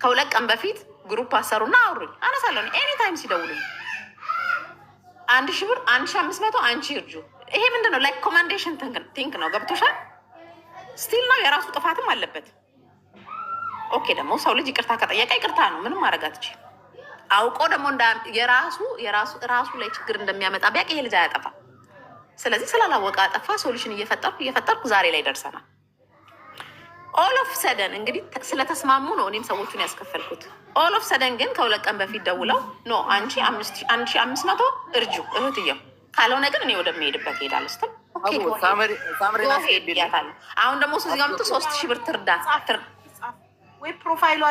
ከ2 ቀን በፊት ግሩፕ አሰሩና አውሩኝ፣ አነሳለሁ ኤኒታይም ሲደውሉኝ 1000 ብር 1500 አንቺ እርጁ። ይሄ ምንድን ነው? ላይክ ኮማንዴሽን ቲንክ ነው። ገብቶሻል? ስቲል ነው የራሱ ጥፋትም አለበት። ኦኬ ደግሞ ሰው ልጅ ይቅርታ ከጠየቀ ይቅርታ ነው፣ ምንም ማድረግ አትችይም። አውቆ ደግሞ የራሱ ላይ ችግር እንደሚያመጣ ቢያውቅ ይሄ ልጅ አያጠፋ። ስለዚህ ስላላወቀ አጠፋ። ሶሉሽን እየፈጠርኩ ዛሬ ላይ ደርሰናል። ኦል ኦፍ ሰደን እንግዲህ ስለተስማሙ ነው እኔም ሰዎቹን ያስከፈልኩት። ኦል ኦፍ ሰደን ግን ከ2 ቀን በፊት ደውለው ኖ አንቺ 1500 እርጁ እህትየው፣ ካልሆነ ግን እኔ ወደሚሄድበት ሄዳለሁ ስትል አሁን ደግሞ እዚህ ጋር 3000 ብር ትርዳ ወይ ፕሮፋይሉ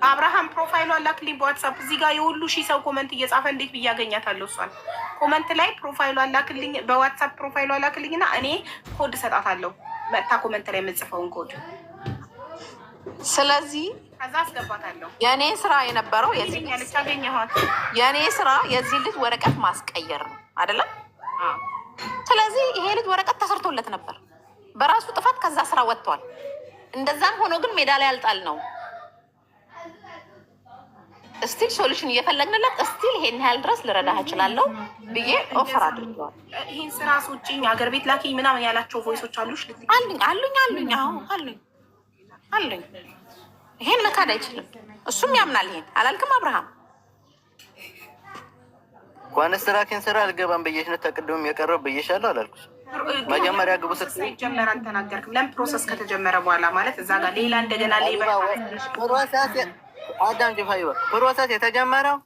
አብርሃም ፕሮፋይሉ አላክልኝ በዋትሳፕ። እዚህ ጋር የሁሉ ሺህ ሰው ኮመንት እየጻፈ እንዴት ብዬ አገኛታለሁ? እሷን ኮመንት ላይ ፕሮፋይሉ አላክልኝ በዋትሳፕ ፕሮፋይሉ አላክልኝና እኔ ኮድ እሰጣታለሁ መታ ኮመንት ላይ የምጽፈውን ኮድ። ስለዚህ ከዛ አስገባታለሁ። የእኔ ስራ የነበረው የእኔ ስራ የዚህ ልጅ ወረቀት ማስቀየር ነው አይደለም? ስለዚህ ይሄ ልጅ ወረቀት ተሰርቶለት ነበር በራሱ ጥፋት፣ ከዛ ስራ ወጥቷል። እንደዛም ሆኖ ግን ሜዳ ላይ ያልጣል ነው ስቲል ሶሉሽን እየፈለግንለት ስቲል ይሄን ያህል ድረስ ልረዳህ እችላለሁ ብዬ ኦፈር አድርገዋል። ይህን ስራ ስውጭኝ ሀገር ቤት ላኪኝ ምናምን ያላቸው ቮይሶች አሉሽ? አሉኝ። ይሄን መካድ አይችልም። እሱም ያምናል። ይሄን አላልክም አብርሃም? ኮንስትራክሽን ስራ አልገባም ብዬሽ ነው ተቀደም የቀረው ብዬሻለሁ አላልኩሽ? መጀመሪያ ግቡ ስትጀመር አልተናገርክም? ለምን ፕሮሰስ ከተጀመረ በኋላ ማለት እዛ ጋር ሌላ እንደገና ሌባ አዳም ጅፋይባ ፕሮሰስ የተጀመረው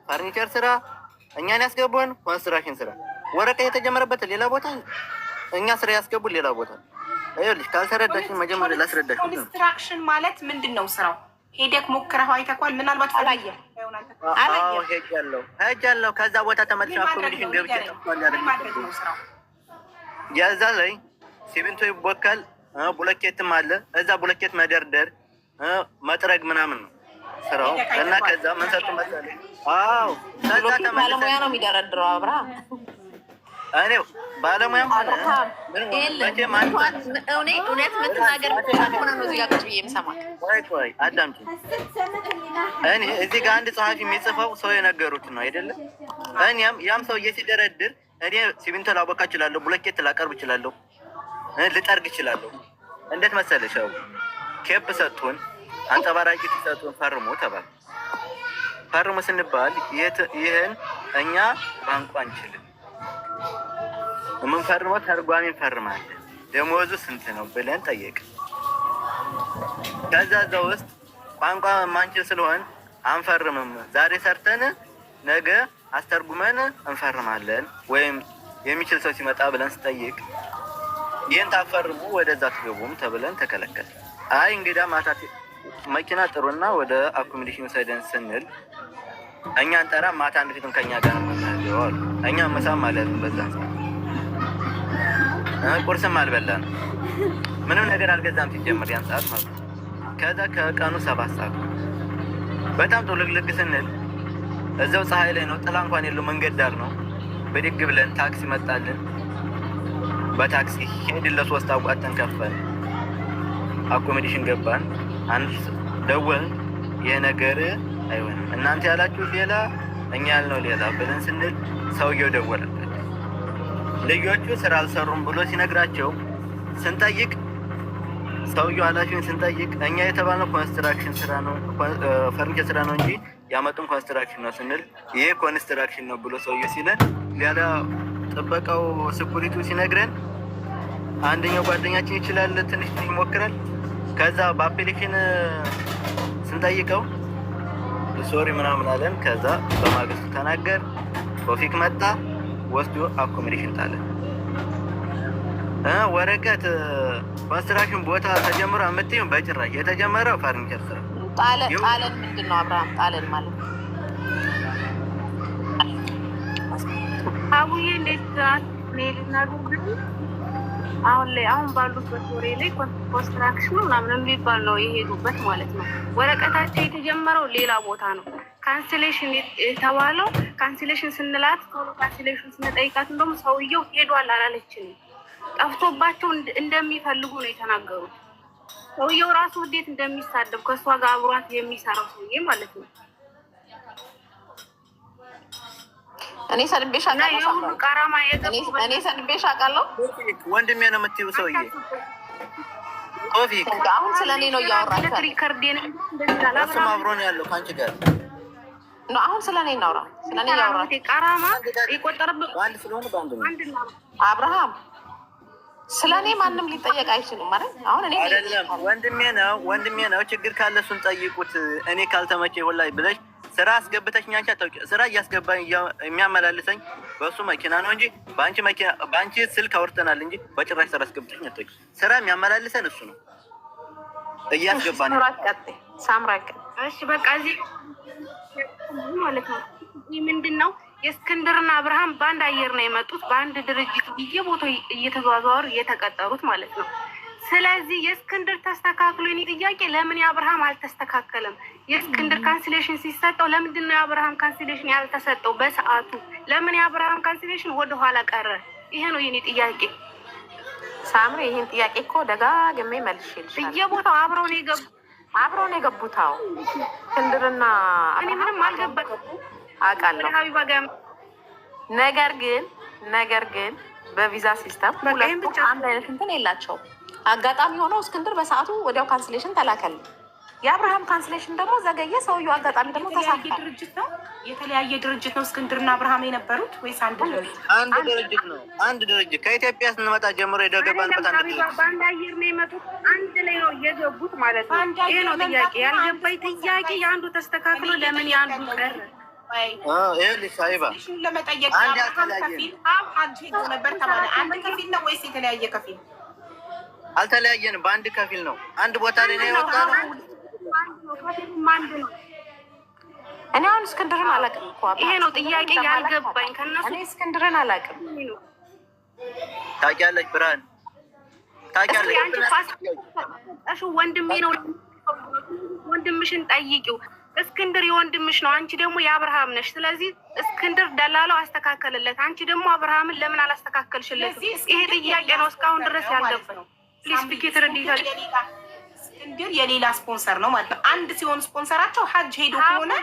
ፈርኒቸር ስራ እኛን ያስገቡን፣ ኮንስትራክሽን ስራ ወረቀት የተጀመረበት ሌላ ቦታ፣ እኛ ስራ ያስገቡን ሌላ ቦታ። ይኸውልሽ ካልተረዳሽን መጀመሪያ ላስረዳሽ። ኮንስትራክሽን ማለት ምንድን ነው? ስራው ሄደክ ሞክረህ አይተኳል? ምናልባት አላየህ? ሄጃለሁ። ከዛ ቦታ ተመልሼ አኮሞዴሽን ገብቼ ማድረግ ነው ስራው። ያዛ ላይ ሲሚንቶ ይቦካል፣ ብሎኬትም አለ። እዛ ብሎኬት መደርደር መጥረግ ምናምን ነው ስራው። እና ከዛ ምን ሰጡ መሰለኝ? አዎ ከዛ ባለሙያ ነው የሚደረድረው አብርሃም። እኔ ባለሙያም እውነት ምትናገር ሆነ ነው እዚህ ጋር ቁጭ ብዬ የምሰማት። ቆይ አዳምጪኝ። እኔ እዚህ ጋር አንድ ጸሐፊ የሚጽፈው ሰው የነገሩት ነው አይደለም? እኔም ያም ሰውዬ ሲደረድር እኔ ሲሚንቶ ላቦካ እችላለሁ፣ ብሎኬት ላቀርብ እችላለሁ፣ ልጠርግ እችላለሁ። እንዴት መሰለሽ? ያው ኬፕ ሰጡን፣ አንጸባራቂ ሰጡን፣ ፈርሙ ተባለ። ፈርሙ ስንባል ይህን እኛ ቋንቋ አንችልም፣ የምንፈርመው ተርጓሚ እንፈርማለን። ደሞዙ ስንት ነው ብለን ጠየቅ። ከዛ እዛ ውስጥ ቋንቋ ማንችል ስለሆን አንፈርምም፣ ዛሬ ሰርተን ነገ አስተርጉመን እንፈርማለን ወይም የሚችል ሰው ሲመጣ ብለን ስጠይቅ ይህን ታፈርሙ ወደዛ ትገቡም ተብለን ተከለከል። አይ እንግዳ ማታ መኪና ጥሩና ወደ አኮሚዴሽን ሰደን ስንል እኛ እንጠራ ማታ እንድፊትም ከኛ ጋር ነው የምናገረው አሉ። እኛ ምሳም አልያዝም፣ በዛን ቁርስም አልበላንም፣ ምንም ነገር አልገዛም ሲጀምር ያን ሰዓት ማለት ነው። ከዛ ከቀኑ 7 ሰዓት በጣም ጥልቅልቅ ስንል እዛው ፀሐይ ላይ ነው፣ ጥላ እንኳን የለው፣ መንገድ ዳር ነው። ብድግ ብለን ታክሲ መጣልን። በታክሲ ሄድን፣ ለ3 አዋጥተን ከፈልን። አኮሚዴሽን ገባን። አንድ ደወልን፣ ይሄ ነገር አይሆንም እናንተ ያላችሁ ሌላ እኛ ያልነው ሌላ ብለን ስንል ሰውየው ደወለበት። ልጆቹ ስራ አልሰሩም ብሎ ሲነግራቸው ስንጠይቅ ሰውየው ኃላፊውን ስንጠይቅ እኛ የተባልነው ኮንስትራክሽን ስራ ነው ፈርኒቸር ስራ ነው እንጂ ያመጡን ኮንስትራክሽን ነው ስንል ይሄ ኮንስትራክሽን ነው ብሎ ሰውየው ሲለን ሌላ ጥበቃው ስኩሪቱ ሲነግረን አንደኛው ጓደኛችን ይችላል ትንሽ ይሞክራል። ከዛ በአፕሊኬሽን ስንጠይቀው ሶሪ ምናምን አለን። ከዛ በማግስቱ ተናገር ቶፊክ መጣ ወስዶ አኮሚዴሽን ጣለ። ወረቀት ኮንስትራክሽን ቦታ ተጀምሮ የምትይው በጭራሽ የተጀመረው ፈርኒቸር ስራ ጣለን ምንድን ነው አብርሃም? ጣለን ማለት አቡዬ እንዴት ሜልና አሁን ባሉበት ወሬ ላይ ኮንስትራክሽኑ ምናምን የሚባል ነው የሄዱበት ማለት ነው። ወረቀታቸው የተጀመረው ሌላ ቦታ ነው። ካንስሌሽን የተባለው ካንስሌሽን ስንላት ቶሎ ካንስሌሽን ስንጠይቃት እንደውም ሰውየው ሄዷል አላለችንም። ጠፍቶባቸው እንደሚፈልጉ ነው የተናገሩት። ሰውየው ራሱ እንዴት እንደሚሳደብ ከእሷ ጋር አብሯት የሚሰራው ሰውዬ ማለት ነው። እኔ ሰድቤሽ አውቃለሁ። እኔ ሰድቤሽ አውቃለሁ። ወንድሜ ነው የምትይው ሰውዬ ቶፊክ አሁን ስለኔ ነው እያወራችሁ። ሪከርዴን እሱም አብሮ ነው ያለው ከአንቺ ጋር ነው። አሁን ስለኔ እናውራ። ስለኔ እያወራችሁ ቃራማ ይቆጠርበት አንድ ስለሆነ በአንድ ነው። አብርሃም ስለኔ ማንም ሊጠየቅ አይችልም ማለት አሁን እኔ አይደለም ወንድሜ ነው። ችግር ካለ እሱን ጠይቁት። እኔ ካልተመቼ ወላሂ ብለሽ ስራ አስገብተሽ አንቺ አታውቂ። ስራ እያስገባኝ የሚያመላልሰኝ በሱ መኪና ነው እንጂ በአንቺ ስልክ አውርተናል እንጂ በጭራሽ ስራ አስገብተሽ አታውቂ። ስራ የሚያመላልሰን እሱ ነው እያስገባን። ሳምራቅ እሺ በቃ እዚህ ማለት ነው። ምንድን ነው የእስክንድርና አብርሃም በአንድ አየር ነው የመጡት፣ በአንድ ድርጅት በየቦታው እየተዘዋወሩ እየተቀጠሩት ማለት ነው። ስለዚህ የእስክንድር ተስተካክሎ የኔ ጥያቄ ለምን የአብርሃም አልተስተካከለም? የእስክንድር ካንስሌሽን ሲሰጠው ለምንድን ነው የአብርሃም ካንስሌሽን ያልተሰጠው በሰዓቱ? ለምን የአብርሃም ካንስሌሽን ወደኋላ ቀረ? ይሄ ነው የኔ ጥያቄ። ሳምሪ ይሄን ጥያቄ እኮ ደጋግሜ መልሼልሻለሁ። በየቦታው አብረው ነው የገቡት። አዎ እስክንድርና እኔ ምንም አልገባኝም አውቃለሁ። ነገር ግን በቪዛ ሲስተም ሁለቱም አንድ አይነት እንትን የላቸውም። አጋጣሚ ሆነው እስክንድር በሰዓቱ ወዲያው ካንስሌሽን ተላከል። የአብርሃም ካንስሌሽን ደግሞ ዘገየ። ሰውየው አጋጣሚ ደግሞ ተሳካ። የተለያየ ድርጅት ነው እስክንድርና አብርሃም የነበሩት ወይስ አንድ ድርጅት? አንድ ድርጅት ከኢትዮጵያ ስንመጣ ጀምሮ የደገባንበት አንድ ድርጅት። በአንድ አየር ነው የመጡት፣ አንድ ላይ ነው የገቡት ማለት ነው። ይሄ ነው ጥያቄ። ያልገባኝ ጥያቄ የአንዱ ተስተካክሎ ለምን የአንዱ ቀረ? ለመጠየቅ ነበር ተባለ። አንድ ከፊል ነው ወይስ የተለያየ ከፊል? አልተለያየንም፣ በአንድ ከፊል ነው። አንድ ቦታ ላይ ነው የወጣነው። እኔ አሁን እስክንድርን አላውቅም እኮ ይሄ ነው ጥያቄ ያልገባኝ ከነሱ። እኔ እስክንድርን አላውቅም። ታውቂያለሽ ብርሃን? ታውቂያለሽ? ወንድሜ ነው፣ ወንድምሽን ጠይቂው። እስክንድር የወንድምሽ ነው፣ አንቺ ደግሞ የአብርሃም ነሽ። ስለዚህ እስክንድር ደላላው አስተካከልለት፣ አንቺ ደግሞ አብርሃምን ለምን አላስተካከልሽለት? ይሄ ጥያቄ ነው እስካሁን ድረስ ያልገባኝ። ፕሊዝ ፒኬት ረዲታል። እስክንድር የሌላ ስፖንሰር ነው ማለት ነው። አንድ ሲሆን ስፖንሰራቸው ሀጅ ሄዶ ከሆነ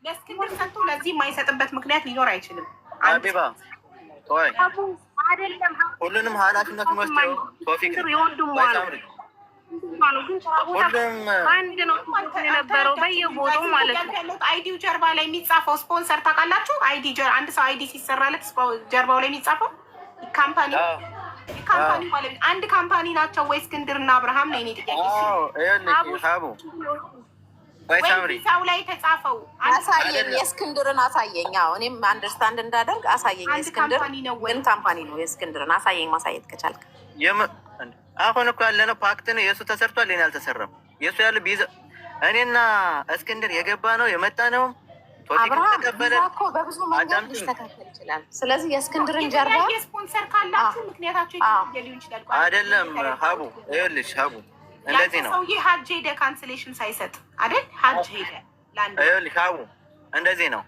ለእስክንድር ሰጥቶ ለዚህ የማይሰጥበት ምክንያት ሊኖር አይችልም። አቢባ ቆይ አይደለም፣ ሁሉንም ኃላፊነት ወስደው ቶፊክ የወንድሟ ነው። አንድ ነው የነበረው በየቦታው ማለት ነው። አይዲው ጀርባ ላይ የሚጻፈው ስፖንሰር ታውቃላችሁ? አንድ ሰው አይዲ ሲሰራለት ጀርባው ላይ የሚጻፈው ካምፓኒ ካምፓኒ ባለቤት አንድ ካምፓኒ ናቸው ወይ እስክንድርና አብርሃም ነው? እኔ ጥያቄ ሀቡ ቪዛው ላይ ተጻፈው አሳየኝ፣ የእስክንድርን አሳየኝ። አዎ እኔም አንደርስታንድ እንዳደርግ አሳየኝ። የእስክንድር ግን ካምፓኒ ነው የእስክንድርን አሳየኝ፣ ማሳየት ከቻልክ። አሁን እኮ ያለነው ፓክት ነው። የእሱ ተሰርቷል፣ የኔ አልተሰራም። የእሱ ያለ ቢዛ እኔና እስክንድር የገባ ነው የመጣ ነው። አብርሃም ቪዛ እኮ በብዙ መንገድ ሊስተካከል ይችላል። ስለዚህ የእስክንድርን ጀርባ ስፖንሰር ካላችሁ ምክንያታችሁ ሊሆን ይችላል። አይደለም ሀቡ፣ ይኸውልሽ ሀቡ እንደዚህ ነው። ሰውዬ ሀጅ ሄደ ካንስሌሽን ሳይሰጥ አይደል? ሀጅ ሄደ ይኸውልሽ ሀቡ እንደዚህ ነው።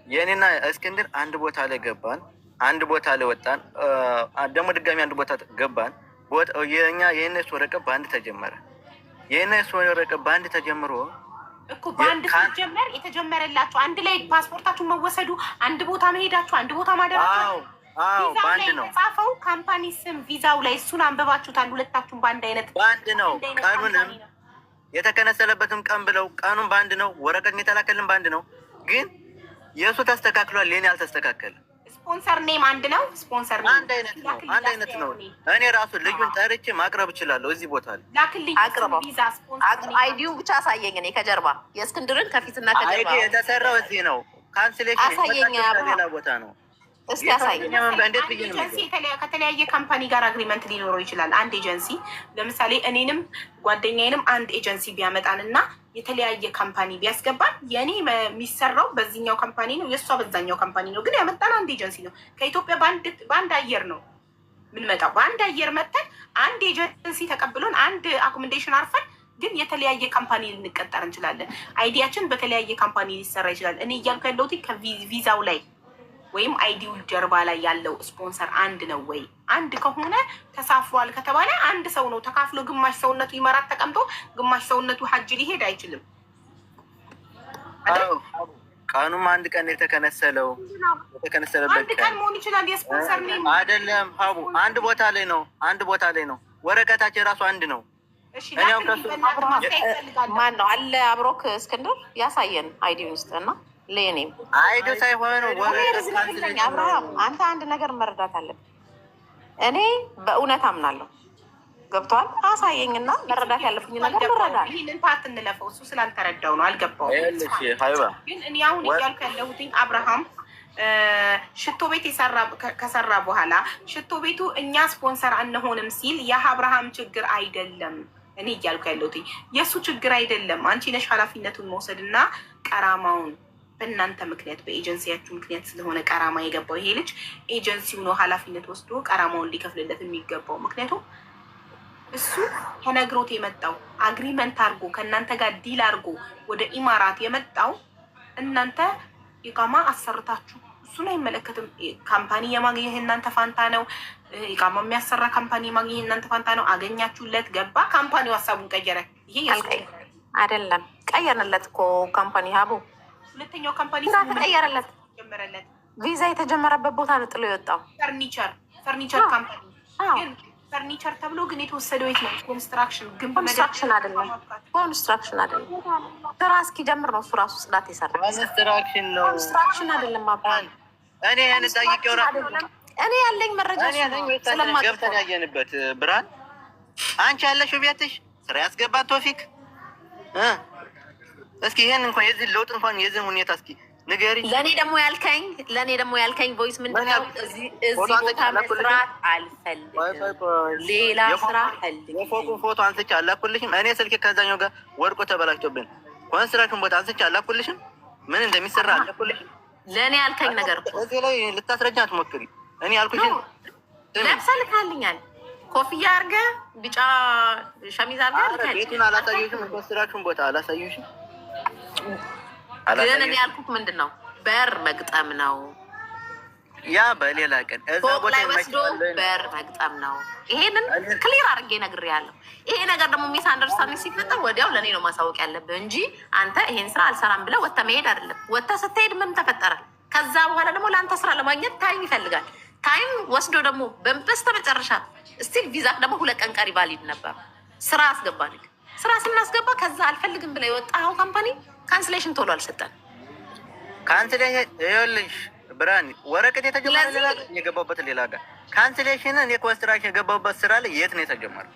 የእኔና እስክንድር አንድ ቦታ ላይ ገባን፣ አንድ ቦታ ላይ ወጣን፣ ደግሞ ድጋሚ አንድ ቦታ ገባን። የእኛ የእነሱ ወረቀት በአንድ ተጀመረ። የእነሱ ወረቀት በአንድ ተጀምሮ እኮ በአንድ ሲጀመር የተጀመረላችሁ አንድ ላይ ፓስፖርታችሁ መወሰዱ፣ አንድ ቦታ መሄዳችሁ፣ አንድ ቦታ ማደራችሁ በአንድ ነው የተጻፈው። ካምፓኒ ስም ቪዛው ላይ እሱን አንብባችሁታል። ሁለታችሁም በአንድ አይነት በአንድ ነው። ቀኑንም የተከነሰለበትም ቀን ብለው ቀኑን በአንድ ነው። ወረቀት የተላከልን በአንድ ነው። ግን የእሱ ተስተካክሏል፣ የኔ አልተስተካከለም። ስፖንሰር ኔም አንድ ነው። ስፖንሰር ኔም አንድ አይነት ነው። አንድ አይነት ነው። እኔ ራሱ ልዩን ጠርቼ ማቅረብ እችላለሁ። እዚህ ቦታ ላይ ላክልኝ። አቅርበው። አይዲውን ብቻ አሳየኝ። እኔ ከጀርባ የእስክንድርን ከፊትና ከጀርባ አይዲ የተሰራው እዚህ ነው። ካንስሌሽን አሳየኝ። ሌላ ቦታ ነው። እስኪ አሳየኝ። ከተለያየ ካምፓኒ ጋር አግሪመንት ሊኖረው ይችላል። አንድ ኤጀንሲ ለምሳሌ እኔንም ጓደኛዬንም አንድ ኤጀንሲ ቢያመጣን እና የተለያየ ካምፓኒ ቢያስገባን የእኔ የሚሰራው በዚህኛው ካምፓኒ ነው፣ የእሷ በዛኛው ካምፓኒ ነው። ግን ያመጣን አንድ ኤጀንሲ ነው። ከኢትዮጵያ በአንድ አየር ነው የምንመጣው። በአንድ አየር መጥተን አንድ ኤጀንሲ ተቀብሎን አንድ አኮሞዴሽን አርፈን ግን የተለያየ ካምፓኒ ልንቀጠር እንችላለን። አይዲያችን በተለያየ ካምፓኒ ሊሰራ ይችላል። እኔ እያልኩ ያለሁት ከቪዛው ላይ ወይም አይዲው ጀርባ ላይ ያለው ስፖንሰር አንድ ነው ወይ? አንድ ከሆነ ተሳፍሯል ከተባለ አንድ ሰው ነው ተካፍሎ፣ ግማሽ ሰውነቱ ይመራት ተቀምጦ ግማሽ ሰውነቱ ሀጅ ሊሄድ አይችልም። ቀኑም አንድ ቀን የተከነሰለው የተከነሰለበት አንድ ቀን መሆን ይችላል። የስፖንሰር ኔም አይደለም ሀቡ፣ አንድ ቦታ ላይ ነው። አንድ ቦታ ላይ ነው። ወረቀታችን ራሱ አንድ ነው። ማን ነው አለ አብሮክ? እስክንድር ያሳየን አይዲውን ውስጥ እና ለኔም አይዲ ሳይሆን አብርሃም፣ አንተ አንድ ነገር መረዳት አለብን። እኔ በእውነት አምናለሁ። ገብቷል? አሳየኝና መረዳት ያለብኝ ነገር መረዳት። ይህንን ፓርት እንለፈው። እሱ ስላልተረዳው ነው፣ አልገባውም። ግን እኔ አሁን እያልኩ ያለሁትኝ አብርሃም ሽቶ ቤት ከሰራ በኋላ ሽቶ ቤቱ እኛ ስፖንሰር አንሆንም ሲል ያ አብርሃም ችግር አይደለም። እኔ እያልኩ ያለሁትኝ የእሱ ችግር አይደለም። አንቺ ነሽ ኃላፊነቱን መውሰድ እና ቀራማውን በእናንተ ምክንያት በኤጀንሲያችሁ ምክንያት ስለሆነ ቀራማ የገባው ይሄ ልጅ ኤጀንሲው ነው ኃላፊነት ወስዶ ቀራማውን ሊከፍልለት የሚገባው። ምክንያቱም እሱ ተነግሮት የመጣው አግሪመንት አድርጎ ከእናንተ ጋር ዲል አድርጎ ወደ ኢማራት የመጣው እናንተ ኢቃማ አሰርታችሁ እሱን አይመለከትም። ካምፓኒ የማግኘት እናንተ ፋንታ ነው። ኢቃማ የሚያሰራ ካምፓኒ የማግኘት እናንተ ፋንታ ነው። አገኛችሁለት፣ ገባ። ካምፓኒው ሀሳቡን ቀየረ። ይሄ አይደለም፣ ቀየርንለት እኮ ካምፓኒ ሀቡ ሁለተኛው ካምፓኒ ተቀየረለት፣ ጀመረለት። ቪዛ የተጀመረበት ቦታ ነው ጥሎ የወጣው ፈርኒቸር ካምፓኒ። ግን ፈርኒቸር ተብሎ ግን የተወሰደው የት ነው? ኮንስትራክሽን ኮንስትራክሽን አይደለም፣ ኮንስትራክሽን አይደለም። ስራ እስኪጀምር ነው እሱ ራሱ ጽዳት የሰራ ኮንስትራክሽን ነው። ኮንስትራክሽን አይደለም። አባል እኔ ያለኝ መረጃ ገብተን ያየንበት ብርሃን፣ አንቺ ያለሽው ቤትሽ ስራ ያስገባት ቶፊክ እስኪ ይሄን እንኳን የዚህ ለውጥ እንኳን የዚህ ሁኔታ እስኪ ንገሪ። ለእኔ ደግሞ ያልከኝ ቮይስ ምንድን ነው? እዚህ ቦታ መስራት አልፈልግም፣ ሌላ ስራ ፈልግ። የፎቁን ፎቶ አንስቼ አላኩልሽም። እኔ ስልክ ከዛኛው ጋር ወድቆ ተበላሽቶብን ኮንስትራክሽን ቦታ አንስቼ አላኩልሽም። ምን እንደሚሰራ አላኩልሽም። ለእኔ ያልከኝ ነገር እኮ እዚህ ላይ ልታስረጃ አትሞክሪ። እኔ ያልኩሽን ለብሰህ ልካልኛል። ኮፍያ አድርገህ ቢጫ ሸሚዝ አድርገህ ቤቱን አላሳየሽም። ኮንስትራክሽን ቦታ አላሳየሽም። ግን እኔ ያልኩት ምንድን ነው? በር መግጠም ነው። ያ በሌላ ቀን ፎቅ ላይ ወስዶ በር መግጠም ነው። ይሄንን ክሊር አድርጌ ነግሬሃለሁ። ይሄ ነገር ደግሞ ሚስ አንደርስታንዲንግ ሲፈጠር ወዲያው ለእኔ ነው ማሳወቅ ያለብህ እንጂ አንተ ይሄን ስራ አልሰራም ብለህ ወጥተህ መሄድ አይደለም። ወጥተህ ስትሄድ ምን ተፈጠረ? ከዛ በኋላ ደግሞ ለአንተ ስራ ለማግኘት ታይም ይፈልጋል። ታይም ወስዶ ደግሞ በስተ መጨረሻ ስቲል ቪዛክ ደግሞ 2 ቀን ቀሪ ቫሊድ ነበር። ስራ አስገባንክ። ስራ ስናስገባ ከዛ አልፈልግም ብለህ የወጣኸው ካምፓኒ ካንስሌሽን ቶሎ አልሰጠን። ካንስሌሽን ይኸውልሽ ብርሃን ወረቀት የተጀመረ ሌላ ጋር የገባበት ሌላ ጋር ካንስሌሽን እኔ ኮንስትራክሽን የገባሁበት ስራ ላይ የት ነው የተጀመረው?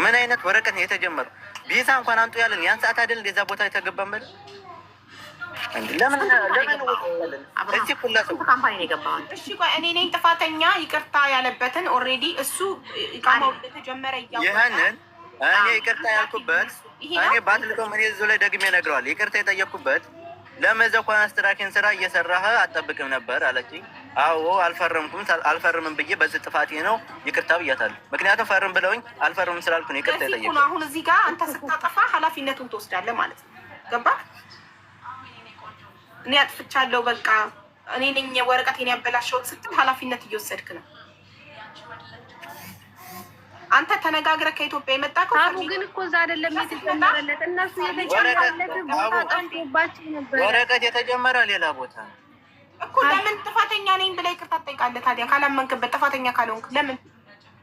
ምን አይነት ወረቀት ነው የተጀመረው? ቪዛ እንኳን አንጡ ያለን ያን ሰዓት አይደል እንደዛ ቦታ የተገባበት? ለምን ካምፓኒ ነው የገባው? እሺ ቆይ እኔ ነኝ ጥፋተኛ ይቅርታ ያለበትን ኦልሬዲ እሱ ኢቃማው ተጀመረ ይህንን እኔ ይቅርታ ያልኩበት እኔ ባትልቀም እኔ እዚሁ ላይ ደግሜ እነግረዋለሁ። ይቅርታ የጠየቅኩበት ለመዘው ኮንስትራክሽን ስራ እየሰራህ አጠብቅም ነበር አለችኝ። አዎ አልፈርምም ብዬ በዚህ ጥፋቴ ነው ይቅርታ ብያታለሁ። ምክንያቱም ፈርም ብለውኝ አልፈርምም ስላልኩ ነው ይቅርታ የጠየቅኩት። አሁን እዚህ ጋር አንተ ስታጠፋ ኃላፊነቱን ትወስዳለህ ማለት ነው። ገባህ? እኔ አጥፍቻለሁ በቃ እኔ ነኝ ወረቀቴን ያበላሸሁት ስትል ኃላፊነት እየወሰድክ ነው። አንተ ተነጋግረህ ከኢትዮጵያ የመጣከው አቡ ግን እኮ እዛ አይደለም የተጀመረለት። እነሱ የተጀመረለት ቦታ ጠንቶባቸው ነበር። ወረቀት የተጀመረ ሌላ ቦታ ነው እኮ። ለምን ጥፋተኛ ነኝ ብለህ ይቅርታ ትጠይቃለህ ታዲያ? ካላመንክበት ጥፋተኛ ካልሆንክ ለምን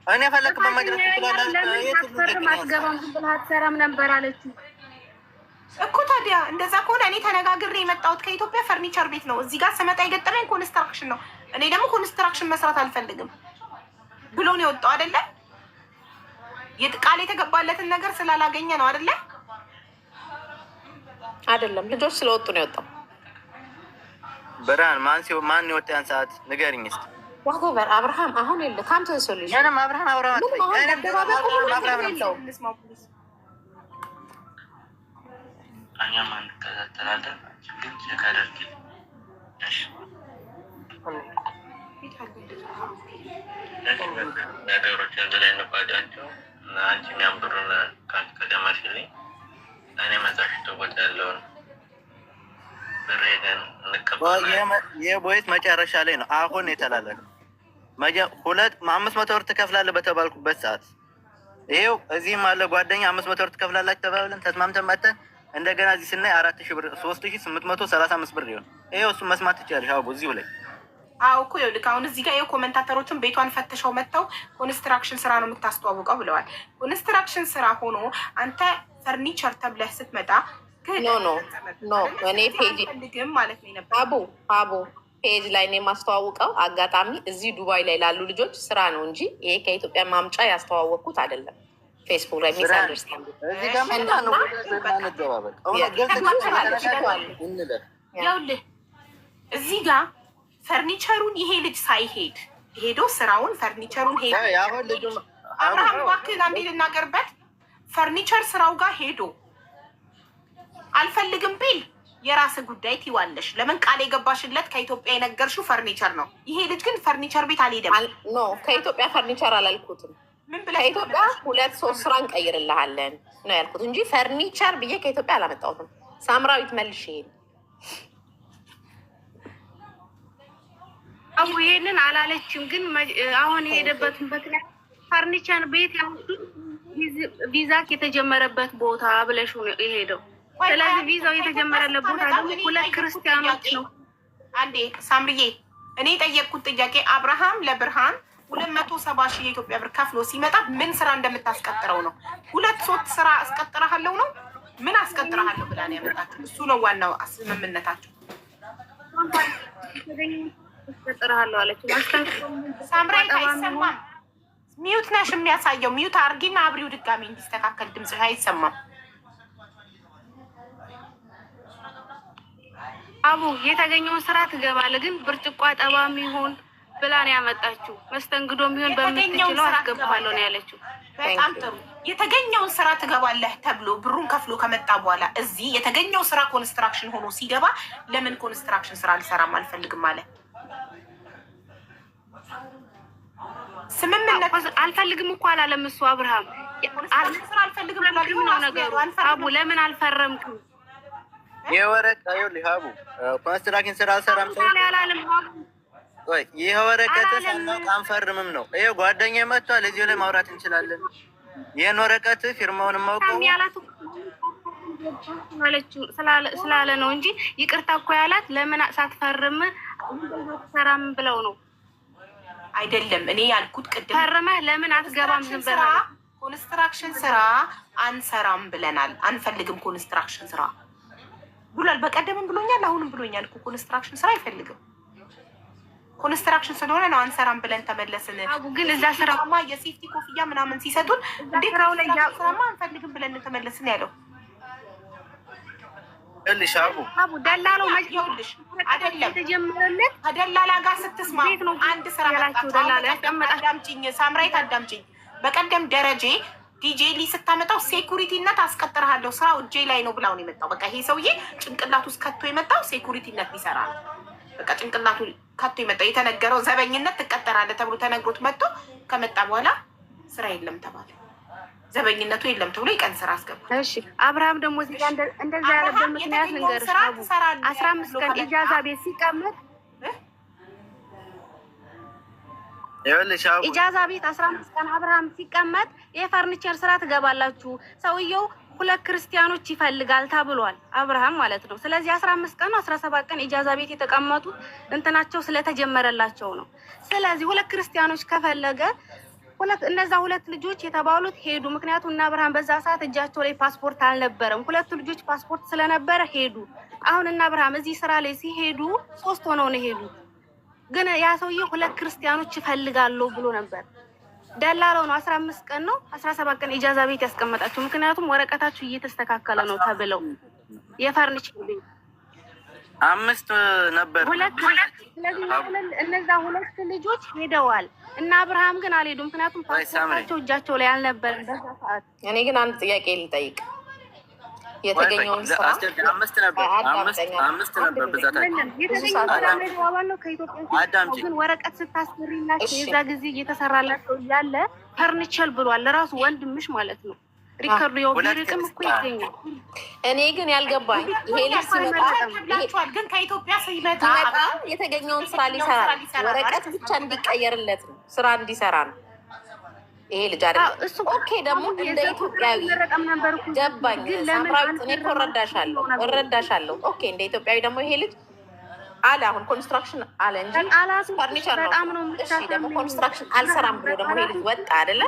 እኔ ፈለክበት መድረስ ትችላለህ። ለምን አትገባም ዝም ብለህ አትሰራም ነበር አለችው እኮ። ታዲያ እንደዛ ከሆነ እኔ ተነጋግሬ የመጣሁት ከኢትዮጵያ ፈርኒቸር ቤት ነው። እዚህ ጋር ስመጣ የገጠመኝ ኮንስትራክሽን ነው። እኔ ደግሞ ኮንስትራክሽን መስራት አልፈልግም ብሎ ነው የወጣው አይደለ? ቃል የተገባለትን ነገር ስላላገኘ ነው አይደለ? አይደለም ልጆች ስለወጡ ነው የወጣው። ብርሃን ማን የወጣ ያን ሰዓት ንገሪኝ እስኪ። ዋቴቨር አብርሃም አሁን የለ ካም ሶሉሽን ምንም አብርሃም እኛም አንከታተላለን ግን ቼክ አድርጊ። ነገሮች እዚህ ላይ እንቋጫቸው እና አንቺ የሚያምብሩን ከደመሽልኝ እኔ መዛሽቶ ቦታ ያለውን ብሬን እንቀበላለን። የቦይት መጨረሻ ላይ ነው አሁን የተላለፈ 500 ብር ትከፍላለህ በተባልኩበት ሰዓት ይሄው እዚህም አለ ጓደኛ 500 ብር ትከፍላላችሁ ተባብለን ተስማምተን መተን እንደገና እዚህ ስናይ 4000 ብር 3835 ብር ይሆን። ይሄው እሱ መስማት ትችላለሽ። አቡ እዚሁ ላይ አዎ እኮ ይኸውልህ አሁን እዚህ ጋር ኮመንታተሮችን ቤቷን ፈትሸው መጥተው ኮንስትራክሽን ስራ ነው የምታስተዋውቀው ብለዋል። ኮንስትራክሽን ስራ ሆኖ አንተ ፈርኒቸር ተብለህ ስትመጣ ኖ እኔ ፔጅ ማለት ነው ነበር። አቡ ፔጅ ላይ ነው የማስተዋውቀው። አጋጣሚ እዚህ ዱባይ ላይ ላሉ ልጆች ስራ ነው እንጂ ይሄ ከኢትዮጵያ ማምጫ ያስተዋወቅኩት አይደለም። ፌስቡክ ላይ ሚስ አንደርስታንድ ይኸውልህ እዚህ ጋር ፈርኒቸሩን ይሄ ልጅ ሳይሄድ ሄዶ ስራውን ፈርኒቸሩን ሄዶ አብርሃም እባክህን አንዴ ልናገርበት። ፈርኒቸር ስራው ጋር ሄዶ አልፈልግም ቢል የራስ ጉዳይ ትይዋለሽ። ለምን ቃል የገባሽለት ከኢትዮጵያ የነገርሽው ፈርኒቸር ነው። ይሄ ልጅ ግን ፈርኒቸር ቤት አልሄደም። ኖ ከኢትዮጵያ ፈርኒቸር አላልኩትም። ከኢትዮጵያ 2-3 ስራ እንቀይርልሃለን ነው ያልኩት እንጂ ፈርኒቸር ብዬ ከኢትዮጵያ አላመጣሁትም። ሳምራዊት መልሽ ይሄን አቡ ይሄንን አላለችም። ግን አሁን የሄደበትን በትላይ ፈርኒቸር ቤት ያውጡት ቪዛክ የተጀመረበት ቦታ ብለሽ ነው የሄደው። ስለዚህ ቪዛው የተጀመረለት ቦታ ደግሞ 2 ክርስቲያኖች ነው። አንዴ ሳምሪዬ እኔ የጠየቅኩት ጥያቄ አብርሃም ለብርሃን 270,000 የኢትዮጵያ ብር ከፍሎ ሲመጣ ምን ስራ እንደምታስቀጥረው ነው። 2-3 ስራ አስቀጥረሃለሁ ነው ምን አስቀጥረሃለሁ ብላ ነው ያመጣችው። እሱ ነው ዋናው ስምምነታቸው። አስቀጥረሃለሁ አለችው። ሳምራይ አይሰማም። ሚዩት ነሽ የሚያሳየው ሚዩት አርጊና አብሪው ድጋሚ እንዲስተካከል ድምጽ አይሰማም። አቡ የተገኘውን ስራ ትገባለህ፣ ግን ብርጭቆ አጠባም ይሁን ብላ ነው ያመጣችው። መስተንግዶም ቢሆን በምትችለው አስገባለሁ ነው ያለችው። በጣም ጥሩ። የተገኘውን ስራ ትገባለህ ተብሎ ብሩን ከፍሎ ከመጣ በኋላ እዚህ የተገኘው ስራ ኮንስትራክሽን ሆኖ ሲገባ ለምን ኮንስትራክሽን ስራ አልሰራም አልፈልግም አለ? ስምምነት አልፈልግም እኮ አላለም እሱ አብርሃም። ስራ አልፈልግም ነው ነገሩ። አቡ ለምን አልፈረምክም? የወረቀ ይኸውልህ አቡ ኮንስትራክሽን ስራ አልሰራም አላለም። ወይ ይሄ ወረቀት ሳናውቅ አንፈርምም ነው። ይሄ ጓደኛዬ መጥቷል። እዚህ ላይ ማውራት እንችላለን። ይሄን ወረቀት ፊርማውን ማውቀው ስላለ ነው እንጂ ይቅርታ እኮ ያላት ለምን ሳትፈርም ሰራም ብለው ነው አይደለም። እኔ ያልኩት ቅድም ፈርመህ ለምን አትገባም? ዝም ብለህ ኮንስትራክሽን ስራ አንሰራም ብለናል፣ አንፈልግም ኮንስትራክሽን ስራ ብሏል። በቀደምም ብሎኛል፣ አሁንም ብሎኛል እኮ ኮንስትራክሽን ስራ አይፈልግም። ኮንስትራክሽን ስለሆነ ነው አንሰራም ብለን ተመለስን። ግን እዛ ስራማ የሴፍቲ ኮፍያ ምናምን ሲሰጡን እንዴት ስራማ አንፈልግም ብለን ተመለስን ያለው ልሽ አቡ ደላለው ይኸውልሽ አይደለም ተጀመረለት ከደላላ ጋር ስትስማሙ አንድ ስራ አዳምጪኝ ሳምራይት አዳምጪኝ። በቀደም ደረጀ ዲጄሊ ስታመጣው ሴኩሪቲነት አስቀጥርሃለሁ ስራው እጄ ላይ ነው ብላው ነው የመጣው። በቃ ይሄ ሰውዬ ጭንቅላቱ ውስጥ ከቶ የመጣው ሴኩሪቲነት ሊሰራ ነው። በቃ ጭንቅላቱ ከቶ የመጣው የተነገረው ዘበኝነት ትቀጠራለህ ተብሎ ተነግሮት መጥቶ ከመጣ በኋላ ስራ የለም ተባለ። ዘበኝነቱ የለም ተብሎ የቀን ስራ አስገባ። እሺ አብርሃም ደግሞ እዚህ ጋር እንደዛ ያለበት ምክንያት ልንገርሽ። 15 ቀን ኢጃዛ ቤት ሲቀመጥ ኢጃዛ ቤት 15 ቀን አብርሃም ሲቀመጥ የፈርኒቸር ስራ ትገባላችሁ፣ ሰውየው 2 ክርስቲያኖች ይፈልጋል ተብሏል፣ አብርሃም ማለት ነው። ስለዚህ 15 ቀን 17 ቀን ኢጃዛ ቤት የተቀመጡት እንትናቸው ስለተጀመረላቸው ነው። ስለዚህ 2 ክርስቲያኖች ከፈለገ እነዛ 2 ልጆች የተባሉት ሄዱ። ምክንያቱም እና አብርሃም በዛ ሰዓት እጃቸው ላይ ፓስፖርት አልነበረም። 2 ልጆች ፓስፖርት ስለነበረ ሄዱ። አሁን እና አብርሃም እዚህ ስራ ላይ ሲሄዱ 3 ሆነው ነው ሄዱ። ግን ያ ሰውዬ 2 ክርስቲያኖች ይፈልጋሉ ብሎ ነበር። ደላላው ነው 15 ቀን ነው 17 ቀን ኢጃዛ ቤት ያስቀመጣቸው። ምክንያቱም ወረቀታችሁ እየተስተካከለ ነው ተብለው የፈርኒቸር ቤት 5 ነበር። ስለዚህ እነዛ 2 ልጆች ሄደዋል እና አብርሃም ግን አልሄዱም። ምክንያቱም ፓስፖርታቸው እጃቸው ላይ አልነበረም በዛ ሰዓት። እኔ ግን አንድ ጥያቄ ልጠይቅ። የተገኘውን ስራ 5 ነበር ብዛታቸው። ግን ወረቀት ስታስሪላቸው የዛ ጊዜ እየተሰራላቸው እያለ ፈርኒቸር ብሏል ለራሱ ወንድምሽ ማለት ነው። ሪከርዱ ያው ቢርቅም እኮ ይገኛል። እኔ ግን ያልገባኝ ይሄ ልጅ ሲመጣ ግን ከኢትዮጵያ ሲመጣ የተገኘውን ስራ ሊሰራ ወረቀት ብቻ እንዲቀየርለት ነው፣ ስራ እንዲሰራ ነው ይሄ ልጅ አይደለም። ኦኬ ደግሞ እንደ ኢትዮጵያዊ ገባኝ ሳምራዊት፣ እኔ እኮ እረዳሻለሁ። ኦኬ እንደ ኢትዮጵያዊ ደግሞ ይሄ ልጅ አለ አሁን ኮንስትራክሽን አለ እንጂ ፈርኒቸር ነው። እሺ ደግሞ ኮንስትራክሽን አልሰራም ብሎ ደግሞ ይሄ ልጅ ወጣ አይደለ?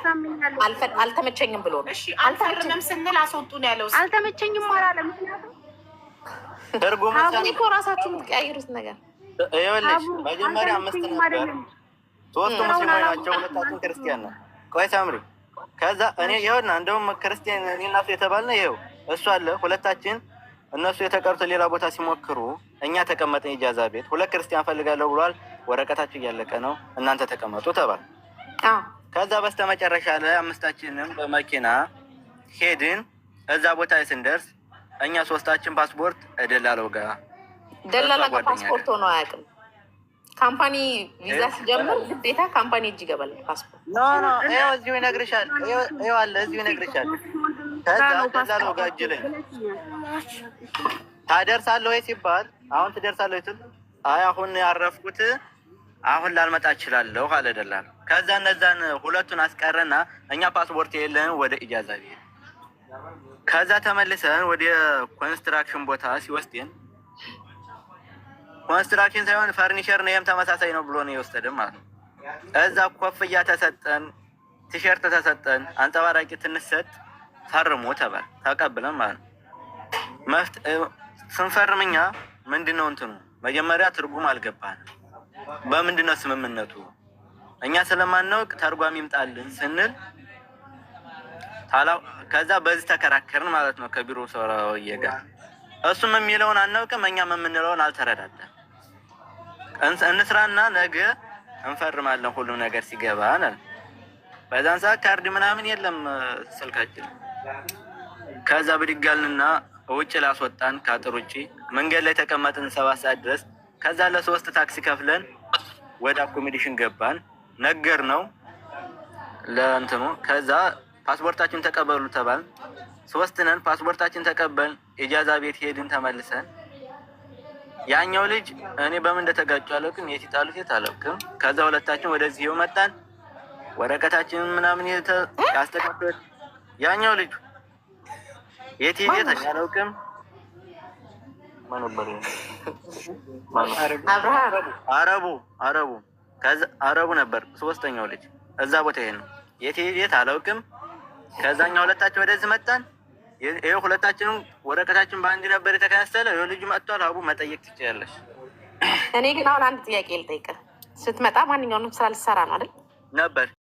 አልተመቸኝም ብሎ ነው። እሺ አልፈርምም ስንል አስወጡን ያለው አልተመቸኝም አላለም። ትርጉም እኮ ራሳችሁ የምትቀያየሩት ነገር ይኸውልሽ፣ መጀመሪያ 5 ነበር፣ 3 ሙስሊሞች ናቸው፣ 2 ክርስቲያን ነው። ቆይ ሳምሪ፣ ከዛ እኔ ይኸውና እንደውም ክርስቲያን እኔ እና እሱ የተባልነው ይኸው እሱ አለ 2ታችን እነሱ የተቀሩት ሌላ ቦታ ሲሞክሩ እኛ ተቀመጥን ኢጃዛ ቤት። 2 ክርስቲያን ፈልጋለሁ ብሏል፣ ወረቀታችሁ እያለቀ ነው፣ እናንተ ተቀመጡ ተባል። ከዛ በስተመጨረሻ ላይ 5ታችንም በመኪና ሄድን። እዛ ቦታ ስንደርስ እኛ 3ታችን ፓስፖርት ደላላው ጋር ደላላ ጋር ፓስፖርት ሆኖ አያውቅም። ካምፓኒ ቪዛ ሲጀምር ግዴታ ካምፓኒ እጅ ይገባል ፓስፖርት። ኖ ይኸው እዚሁ ይነግርሻል፣ ይኸው አለ እዚሁ ይነግርሻል። ከዛ ደላላው ጋር እጅ ላይ ታደርሳለህ ወይ ሲባል አሁን ትደርሳለህ ወይ? አይ አሁን ያረፍኩት አሁን ላልመጣ እችላለሁ አለ ደላላው። ከዛ እነዛን 2ቱን አስቀረና እኛ ፓስፖርት የለን ወደ ኢጃዛ ቤት። ከዛ ተመልሰን ወደ ኮንስትራክሽን ቦታ ሲወስደን ኮንስትራክሽን ሳይሆን ፈርኒቸር ነው፣ ይሄም ተመሳሳይ ነው ብሎ ነው የወሰደን ማለት ነው። እዛ ኮፍያ ተሰጠን፣ ቲሸርት ተሰጠን፣ አንጸባራቂ ትንሰጥ ፈርሙ ተባል፣ ተቀብለን ማለት ነው። ስንፈርምኛ ምንድነው እንትኑ መጀመሪያ ትርጉም አልገባንም። በምንድነው ስምምነቱ እኛ ስለማናውቅ ተርጓሚ ይምጣልን ስንል ከዛ በዚህ ተከራከርን ማለት ነው ከቢሮ ሰራውዬ ጋር። እሱም የሚለውን አናውቅም፣ እኛም የምንለውን አልተረዳዳም። እንስራና ነገ እንፈርማለን ሁሉ ነገር ሲገባ ነን። በዛን ሰዓት ካርድ ምናምን የለም ስልካችን። ከዛ ብድጋልንና ውጭ ላስወጣን፣ ከአጥር ውጭ መንገድ ላይ ተቀመጥን 7 ሰዓት ድረስ። ከዛ ለ3 ታክሲ ከፍለን ወደ አኮሚዴሽን ገባን፣ ነገር ነው ለእንትኑ። ከዛ ፓስፖርታችን ተቀበሉ ተባል፣ 3 ነን። ፓስፖርታችን ተቀበል ኢጃዛ ቤት ሄድን ተመልሰን። ያኛው ልጅ እኔ በምን እንደተጋጩ አላውቅም፣ የት ይጣሉት የት አላውቅም። ከዛ 2ታችን ወደዚህ መጣን፣ ወረቀታችንን ምናምን ያስተካክል። ያኛው ልጅ የት ሄደ አላውቅም። አረቡ ከዛ አረቡ ነበር 3ኛው ልጅ እዛ ቦታ ይሄ ነው። የት አላውቅም። ከዛኛው 2ታችን ወደዚህ መጣን። ይሄው 2ታችንም ወረቀታችን በአንድ ነበር የተከነሰለ። ይሄው ልጁ መጥቷል። አቡ መጠየቅ ትችያለሽ። እኔ ግን አሁን አንድ ጥያቄ ልጠይቅህ። ስትመጣ ማንኛውንም ስራ ልትሰራ ነው አይደል? ነበር